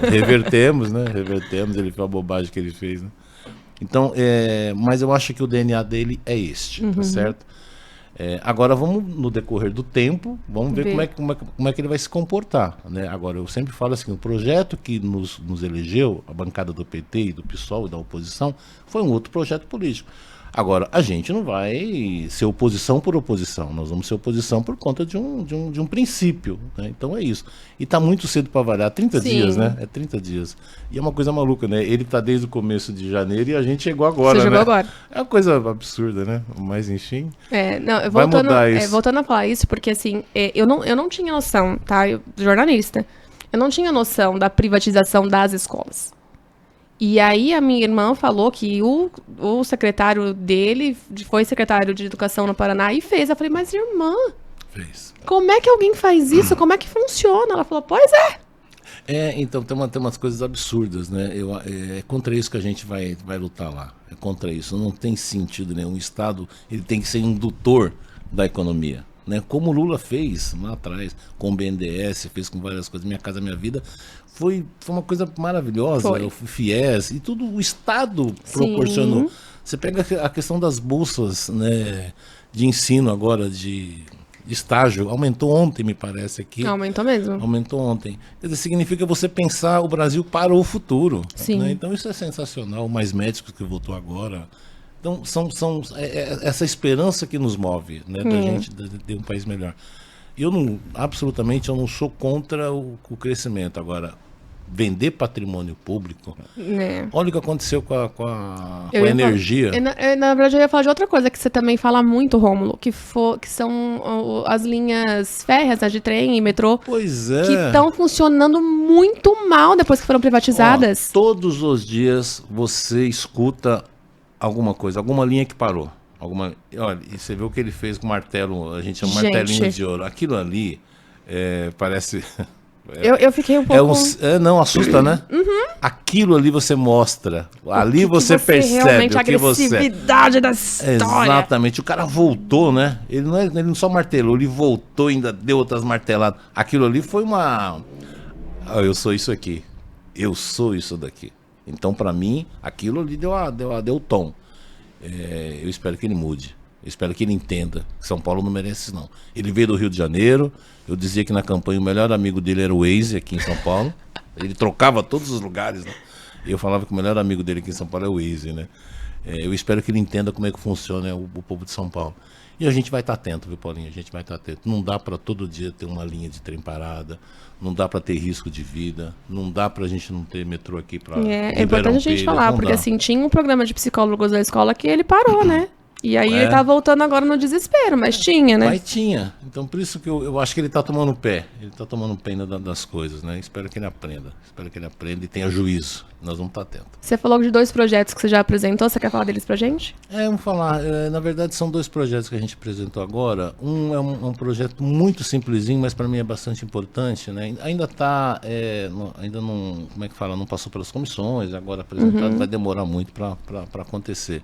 revertemos, né? Revertemos, ele fez a bobagem que ele fez, né? Então, mas eu acho que o DNA dele é este, tá certo? Agora vamos, no decorrer do tempo, vamos ver como é que ele vai se comportar, né? Agora, eu sempre falo assim, o projeto que nos elegeu, a bancada do PT e do PSOL e da oposição, foi um outro projeto político. Agora, a gente não vai ser oposição por oposição, nós vamos ser oposição por conta de um princípio, né? Então é isso. E está muito cedo para avaliar, 30 dias, né? É 30 dias. E é uma coisa maluca, né? Ele está desde o começo de janeiro e a gente chegou agora, Você né? chegou agora. É uma coisa absurda, né? Mas enfim, vai mudar isso. Voltando a falar isso, porque assim, eu não tinha noção, tá? Jornalista, eu não tinha noção da privatização das escolas. E aí a minha irmã falou que o secretário dele foi secretário de Educação no Paraná e fez. Eu falei, mas irmã, fez. Como é que alguém faz isso? Como é que funciona? Ela falou, pois é. Então tem umas coisas absurdas, né? É contra isso que a gente vai lutar lá. É contra isso. Não tem sentido, né? Um Estado, ele tem que ser indutor da economia, né? Como o Lula fez lá atrás, com o BNDES, fez com várias coisas. Minha Casa Minha Vida foi uma coisa maravilhosa. O FIES e tudo o Estado proporcionou. Você pega a questão das bolsas, né, de ensino agora, de estágio, aumentou ontem, me parece aqui. Aumentou mesmo. Aumentou ontem. Quer dizer, significa você pensar o Brasil para o futuro. Sim. Né? Então isso é sensacional. Mais médicos que voltou agora. Então são essa esperança que nos move, né, da gente ter um país melhor. Eu absolutamente eu não sou contra o crescimento. Agora, vender patrimônio público. Olha o que aconteceu com a energia. Na verdade, eu ia falar de outra coisa que você também fala muito, Rômulo, que são as linhas férreas, de trem e metrô. Pois é. Que estão funcionando muito mal depois que foram privatizadas. Todos os dias você escuta alguma coisa, alguma linha que parou. Olha, e você vê o que ele fez com o martelo, a gente chama martelinho de ouro. Aquilo ali parece... Eu fiquei um pouco... não, assusta, né? Aquilo ali você mostra. Ali você percebe realmente, o que você... a agressividade da história. Exatamente. O cara voltou, né? Ele não só martelou, ele voltou e ainda deu outras marteladas. Aquilo ali foi uma... eu sou isso aqui. Eu sou isso daqui. Então, pra mim, aquilo ali deu tom. Eu espero que ele mude. Eu espero que ele entenda que São Paulo não merece isso, não. Ele veio do Rio de Janeiro. Eu dizia que na campanha o melhor amigo dele era o Waze aqui em São Paulo. Ele trocava todos os lugares, né? E eu falava que o melhor amigo dele aqui em São Paulo é o Waze, né? Eu espero que ele entenda como é que funciona o povo de São Paulo. E a gente vai estar atento, viu, Paulinho? A gente vai estar atento. Não dá para todo dia ter uma linha de trem parada, não dá para ter risco de vida, não dá para a gente não ter metrô aqui para É importante a gente falar, porque assim, tinha um programa de psicólogos da escola que ele parou, né? E aí ele tá voltando agora no desespero, mas tinha, né? Mas tinha. Então por isso que eu acho que ele tá tomando pé. Ele tá tomando pé ainda das coisas, né? Espero que ele aprenda. Espero que ele aprenda e tenha juízo. Nós vamos estar atentos. Você falou de 2 projetos que você já apresentou, você quer falar deles pra gente? Vamos falar. Na verdade são 2 projetos que a gente apresentou agora. Um é um projeto muito simplesinho, mas para mim é bastante importante, né? Ainda tá, ainda não, como é que fala? Não passou pelas comissões, agora apresentado, vai demorar muito para acontecer.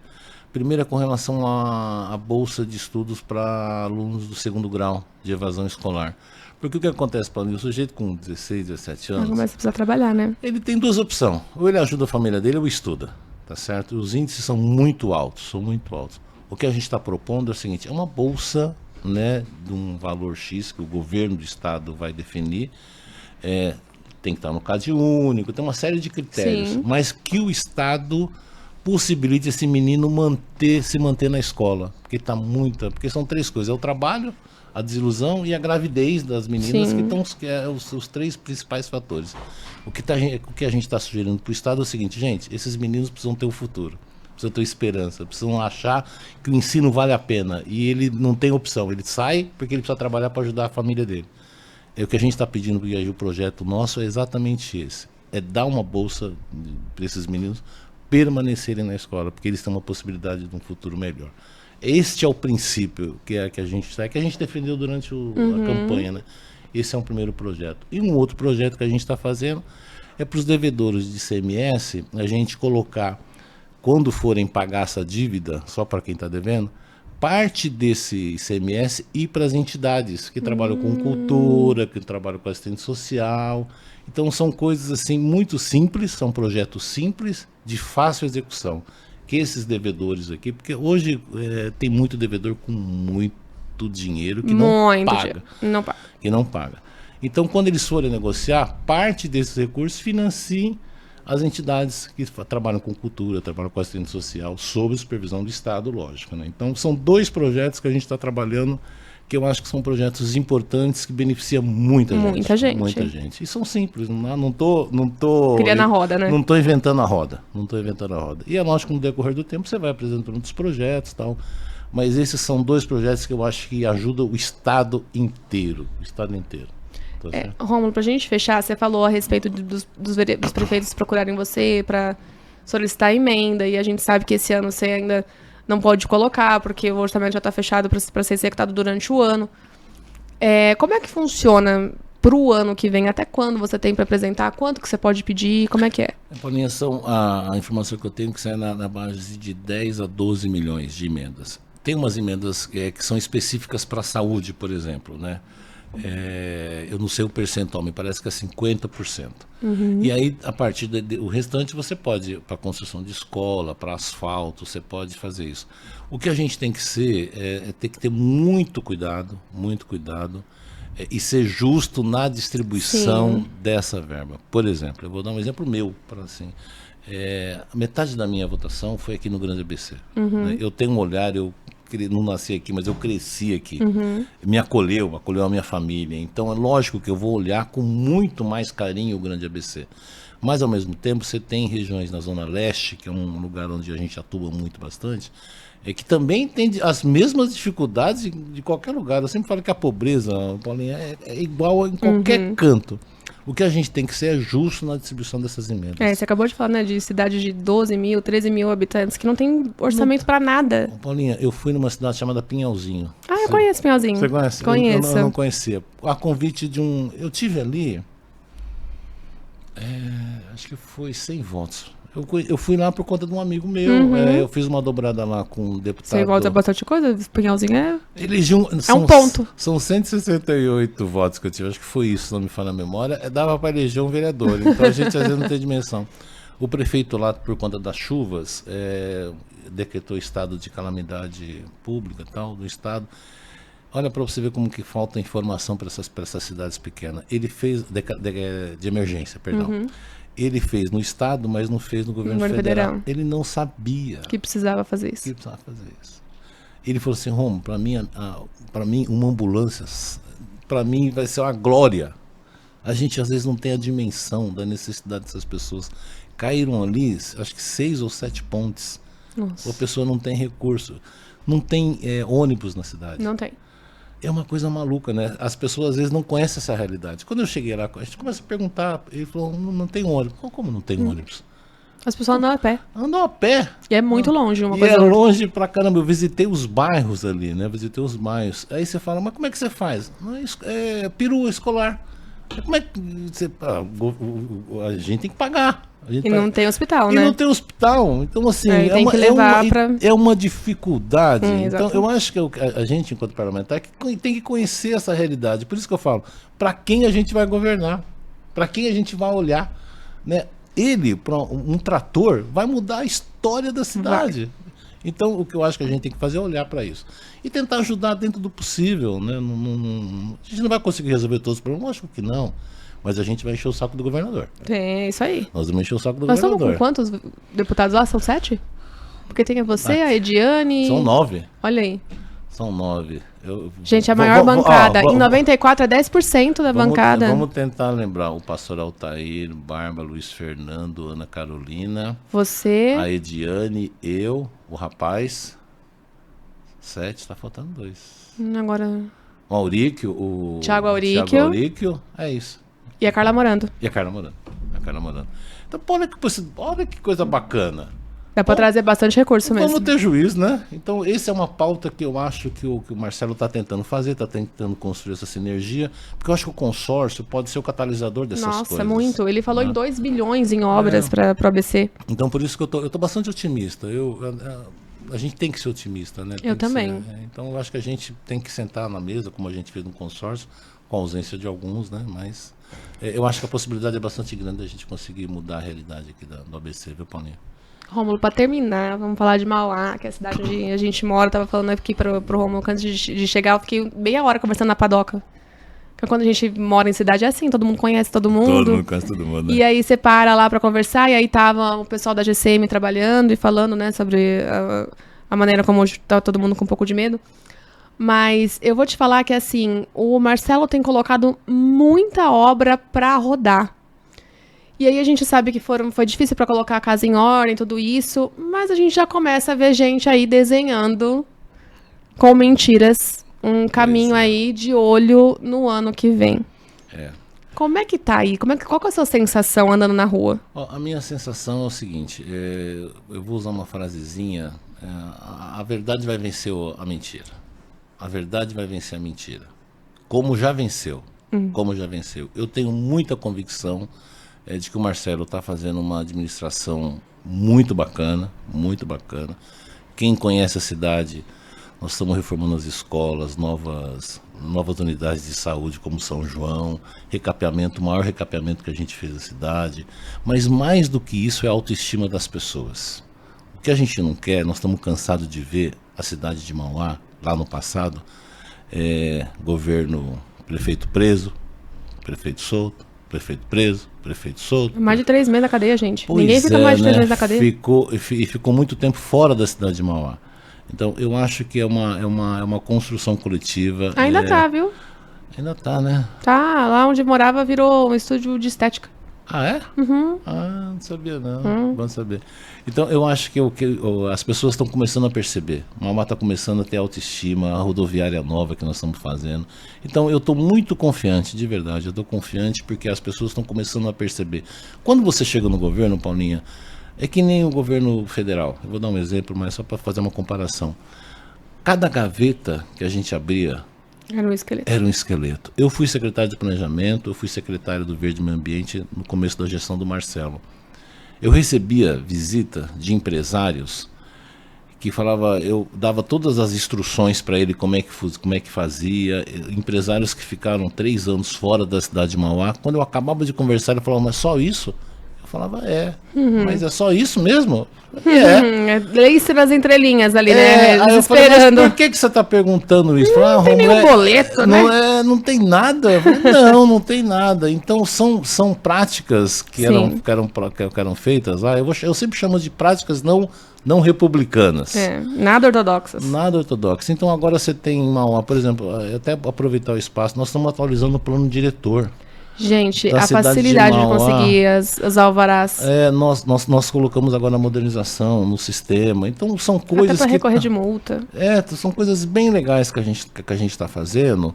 Primeiro é com relação à bolsa de estudos para alunos do 2º grau de evasão escolar. Porque o que acontece, Paulinho? O sujeito com 16, 17 anos... Começa a precisar trabalhar, né? Ele tem 2 opções. Ou ele ajuda a família dele ou estuda, tá certo? Os índices são muito altos, O que a gente está propondo é o seguinte, é uma bolsa, né, de um valor X que o governo do estado vai definir, tem que estar no CAD único, tem uma série de critérios, mas que o estado possibilite esse menino se manter na escola, porque são 3 coisas, é o trabalho, a desilusão e a gravidez das meninas, que é os 3 principais fatores. O que a gente está sugerindo para o estado é o seguinte, gente, esses meninos precisam ter um futuro, precisam ter esperança, precisam achar que o ensino vale a pena, e ele não tem opção, ele sai porque ele precisa trabalhar para ajudar a família dele. O que a gente está pedindo, porque o projeto nosso é exatamente esse, é dar uma bolsa para esses meninos permanecerem na escola, porque eles têm uma possibilidade de um futuro melhor. Este é o princípio que a gente defendeu durante a campanha, né? Esse é um primeiro projeto. E um outro projeto que a gente está fazendo é para os devedores de ICMS, a gente colocar, quando forem pagar essa dívida, só para quem está devendo, parte desse ICMS ir para as entidades que trabalham com cultura, que trabalham com assistente social. Então são coisas assim muito simples, são projetos simples, de fácil execução. Que esses devedores aqui, porque hoje tem muito devedor com muito dinheiro que não paga. Então quando eles forem negociar, parte desses recursos financiem as entidades que trabalham com cultura, trabalham com assistente social, sob supervisão do Estado, lógico, né? Então são 2 projetos que a gente está trabalhando, que eu acho que são projetos importantes que beneficiam muita gente. E são simples, não tô criando a roda, né? Não tô inventando a roda. E é lógico que no decorrer do tempo você vai apresentando outros projetos, tal. Mas esses são 2 projetos que eu acho que ajudam o estado inteiro, Rômulo, pra gente fechar, você falou a respeito dos prefeitos procurarem você para solicitar emenda, e a gente sabe que esse ano você ainda não pode colocar, porque o orçamento já está fechado para ser executado durante o ano. Como é que funciona para o ano que vem? Até quando você tem para apresentar? Quanto que você pode pedir? Como é que é? Paulinha, a informação que eu tenho que sai na base de 10 a 12 milhões de emendas. Tem umas emendas que são específicas para a saúde, por exemplo, né? Eu não sei o percentual, me parece que é 50%. E aí, a partir o restante você pode, para construção de escola, para asfalto, você pode fazer isso. O que a gente tem que ser, ter que ter muito cuidado, e ser justo na distribuição dessa verba. Por exemplo, eu vou dar um exemplo meu, para assim, metade da minha votação foi aqui no Grande ABC. Né? Eu tenho um olhar, eu não nasci aqui, mas eu cresci aqui. Me acolheu a minha família. Então é lógico que eu vou olhar com muito mais carinho o Grande ABC. Mas ao mesmo tempo você tem regiões na Zona Leste, que é um lugar onde a gente atua bastante, que também tem as mesmas dificuldades de qualquer lugar. Eu sempre falo que a pobreza, Paulinho, é igual em qualquer canto. O que a gente tem que ser é justo na distribuição dessas emendas. Você acabou de falar, né, de cidade de 12 mil, 13 mil habitantes, que não tem orçamento para nada. Paulinha, eu fui numa cidade chamada Pinhalzinho. Eu conheço Pinhalzinho. Você conhece? Conheço. Eu não conhecia. A convite de eu tive ali, acho que foi 100 votos. Eu fui lá por conta de um amigo meu. Eu fiz uma dobrada lá com um deputado. Você volta bastante coisa? Pinhalzinho um ponto. São 168 votos que eu tive. Acho que foi isso, se não me falha a memória. Dava para eleger um vereador. Então a gente às vezes não tem dimensão. O prefeito lá, por conta das chuvas, decretou estado de calamidade pública no estado. Olha para você ver como que falta informação para essas cidades pequenas. Ele fez de emergência, perdão. ele fez no Estado, mas não fez no governo federal. Ele não sabia que precisava fazer isso. Ele falou assim, Romo, para mim, uma ambulância, para mim vai ser uma glória. A gente às vezes não tem a dimensão da necessidade dessas pessoas. Caíram ali, acho que 6 ou 7 pontes. Nossa. A pessoa não tem recurso. Não tem ônibus na cidade. Não tem. É uma coisa maluca, né? As pessoas às vezes não conhecem essa realidade. Quando eu cheguei lá, a gente começa a perguntar. Ele falou, não tem ônibus. Como não tem ônibus? As pessoas andam a pé. Andam a pé. E é muito longe uma e coisa. É longe pra caramba. Eu visitei os bairros ali, né? Visitei os bairros. Aí você fala, mas como é que você faz? É perua escolar. Como é que você... a gente tem que pagar. E não tem hospital, né? E não tem hospital. Então, assim, é uma dificuldade. Então, eu acho que a gente, enquanto parlamentar, tem que conhecer essa realidade. Por isso que eu falo, para quem a gente vai governar? Para quem a gente vai olhar? Né? Um trator, vai mudar a história da cidade. Então, o que eu acho que a gente tem que fazer é olhar para isso. E tentar ajudar dentro do possível. Né? A gente não vai conseguir resolver todos os problemas, lógico que não. Mas a gente vai encher o saco do governador. É isso aí. Nós vamos encher o saco do governador. Nós estamos com quantos deputados lá? São 7? Porque tem você, a Ediane... São 9. Olha aí. São 9. Gente, a maior bancada. Em 94 é 10% da bancada. Vamos tentar lembrar. O pastor Altair, Barba, Luiz Fernando, Ana Carolina. Você. A Ediane, eu, o rapaz. 7, tá faltando 2. Agora... O Auríquio, o... Thiago Auríquio. É isso. E a Carla Morando. Então, olha que coisa bacana. Dá pra trazer bastante recurso mesmo. Vamos ter juízo, né? Então, essa é uma pauta que eu acho que o Marcelo está tentando fazer, está tentando construir essa sinergia, porque eu acho que o consórcio pode ser o catalisador dessas coisas. Nossa, muito. Ele falou em 2 bilhões em obras para o ABC. Então, por isso que eu tô bastante otimista. A gente tem que ser otimista, né? Eu também. Então, eu acho que a gente tem que sentar na mesa, como a gente fez no consórcio, com a ausência de alguns, né? Mas eu acho que a possibilidade é bastante grande da gente conseguir mudar a realidade aqui do ABC, viu, Paulinho? Rômulo, para terminar, vamos falar de Mauá, que é a cidade onde a gente mora. Eu tava falando aqui pro Rômulo, antes de chegar, eu fiquei meia hora conversando na padoca. Porque quando a gente mora em cidade é assim, todo mundo conhece todo mundo. Todo mundo conhece todo mundo, né? E aí você para lá para conversar, e aí tava o pessoal da GCM trabalhando e falando, né, sobre a maneira como tá todo mundo com um pouco de medo. Mas eu vou te falar que, assim, o Marcelo tem colocado muita obra para rodar. E aí a gente sabe que foi difícil para colocar a casa em ordem, tudo isso, mas a gente já começa a ver gente aí desenhando com mentiras um caminho aí de olho no ano que vem. Como é que tá aí? Qual que é a sua sensação andando na rua? A minha sensação é o seguinte, eu vou usar uma frasezinha, a verdade vai vencer a mentira. A verdade vai vencer a mentira. Como já venceu. Eu tenho muita convicção de que o Marcelo está fazendo uma administração muito bacana, muito bacana. Quem conhece a cidade, nós estamos reformando as escolas, novas unidades de saúde como São João, o maior recapeamento que a gente fez da cidade. Mas mais do que isso é a autoestima das pessoas. O que a gente não quer, nós estamos cansados de ver a cidade de Mauá, lá no passado, prefeito preso, prefeito solto, prefeito preso, prefeito solto. Mais de 3 meses na cadeia, gente. Ninguém fica mais de 3 meses na cadeia. Ficou muito tempo fora da cidade de Mauá. Então, eu acho que é uma construção coletiva. Ainda tá, viu? Ainda tá, né? Tá, lá onde morava virou um estúdio de estética. Ah, é? Uhum. Ah, não sabia não. Bom saber. Então, eu acho que as pessoas estão começando a perceber. Mauá está começando a ter autoestima, a rodoviária nova que nós estamos fazendo. Então, eu estou muito confiante, de verdade. Eu estou confiante porque as pessoas estão começando a perceber. Quando você chega no governo, Paulinha, é que nem o governo federal. Eu vou dar um exemplo, mas só para fazer uma comparação. Cada gaveta que a gente abria era um esqueleto. Eu fui secretário de planejamento, eu fui secretário do Verde Meio Ambiente no começo da gestão do Marcelo. Eu recebia visita de empresários que eu dava todas as instruções para ele como é que fazia. Empresários que ficaram 3 anos fora da cidade de Mauá. Quando eu acabava de conversar, ele falava, mas só isso? falava, mas é só isso mesmo? Leia-se nas entrelinhas ali, né? Aí eu falei, Esperando. mas por que você tá perguntando isso? Falei, Não tem Rômulo, nenhum boleto, né? não tem nada. Eu falei, não tem nada. Então são práticas que eram feitas lá. Eu sempre chamo de práticas não republicanas. Nada ortodoxas. Nada ortodoxo. Então agora você tem por exemplo, até aproveitar o espaço, nós estamos atualizando o plano diretor. Gente, Da a cidade de facilidade de Mauá. conseguir as alvarás. Nós colocamos agora a modernização no sistema. Então são coisas Até para que recorrer de multa. são coisas bem legais que a gente está fazendo.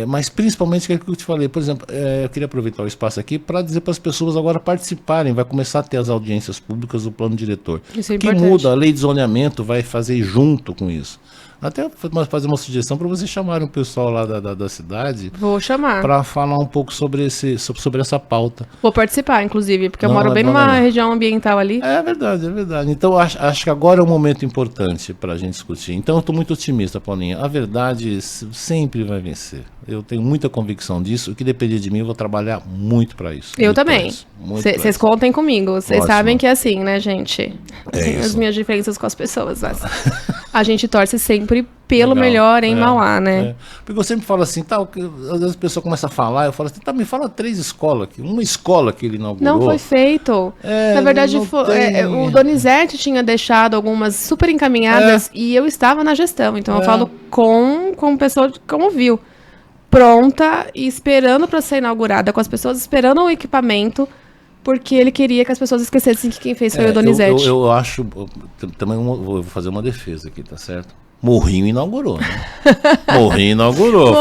Mas principalmente aquilo que eu te falei, por exemplo, eu queria aproveitar o espaço aqui para dizer para as pessoas agora participarem, vai começar a ter as audiências públicas do plano diretor. Isso é que importante. muda, a lei de zoneamento vai fazer junto com isso. Até fazer uma sugestão para vocês chamarem o pessoal lá da cidade Vou chamar. para falar um pouco sobre essa pauta. Vou participar, inclusive, porque eu Não, moro é bem bom numa legal. região ambiental ali. É verdade. Então acho que agora é um momento importante para a gente discutir. Então eu estou muito otimista, Paulinha. A verdade sempre vai vencer. Eu tenho muita convicção disso. O que depender de mim, eu vou trabalhar muito para isso. Eu Muito pra também. isso, muito pra Vocês isso. contem comigo. Vocês Ótimo. sabem que é assim, né, gente? As isso. minhas diferenças com as pessoas. Mas a gente torce sempre pelo Legal. melhor em Mauá, né? Porque eu sempre falo assim, às vezes a pessoa começa a falar, eu falo assim, me fala 3 escolas aqui. Uma escola que ele inaugurou. Não foi feito. Na verdade, não tem. o Donizete tinha deixado algumas super encaminhadas e eu estava na gestão. Então eu falo com pessoa como viu. Pronta e esperando para ser inaugurada, com as pessoas esperando o equipamento, porque ele queria que as pessoas esquecessem que quem fez foi o Donizete. Eu acho, também vou fazer uma defesa aqui, tá certo? Morrinho inaugurou, né? Morrinho inaugurou.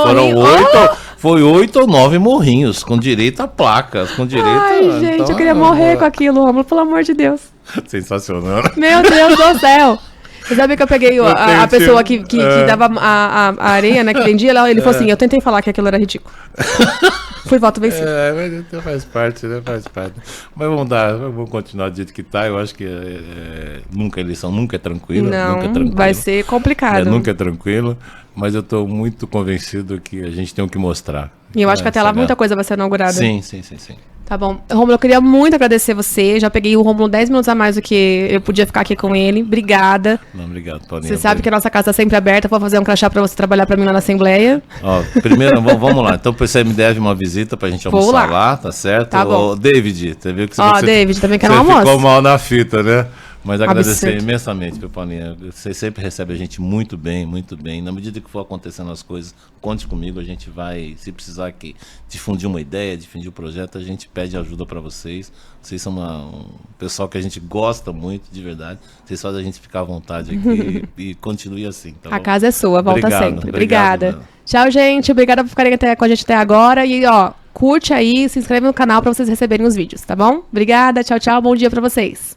Foi 8 ou 9 morrinhos, com direito a placas, com direito Ai, gente, então, eu queria morrer com aquilo, Rômulo, pelo amor de Deus. Sensacional. Meu Deus do céu. Você sabe que eu peguei a pessoa que dava a areia, né, que vendia, ele falou assim, eu tentei falar que aquilo era ridículo. Fui voto vencido. Mas então faz parte, né? Faz parte. Mas vamos continuar do jeito que tá. Eu acho que nunca a eleição nunca é tranquila. Não, nunca é tranquilo. vai ser complicado. Nunca é tranquilo, mas eu estou muito convencido que a gente tem o que mostrar. E eu acho que até lá muita coisa vai ser inaugurada. Sim. Tá bom. Rômulo, eu queria muito agradecer você. Já peguei o Rômulo 10 minutos a mais do que eu podia ficar aqui com ele. Obrigada. Não, obrigado, Paulinha. Você sabe que a nossa casa está sempre aberta. Vou fazer um crachá para você trabalhar para mim lá na Assembleia. Ó, primeiro, vamos lá. Então você me deve uma visita pra gente Vou almoçar lá. lá, tá certo? Tá bom. Ô, David, você viu que David, também quero um você almoço. ficou mal na fita, né? Mas agradecer Absurdo. imensamente, viu, Paulinha? Você sempre recebe a gente muito bem, muito bem. Na medida que for acontecendo as coisas, conte comigo, a gente vai, se precisar aqui, difundir uma ideia, difundir um projeto, a gente pede ajuda para vocês. Vocês são um pessoal que a gente gosta muito, de verdade. Vocês fazem a gente ficar à vontade aqui e continue assim. Tá A bom? casa é sua, volta Obrigado, sempre. obrigado, Obrigada. mano. Tchau, gente. Obrigada por ficarem com a gente até agora. E, curte aí, se inscreve no canal para vocês receberem os vídeos, tá bom? Obrigada, tchau, tchau. Bom dia para vocês.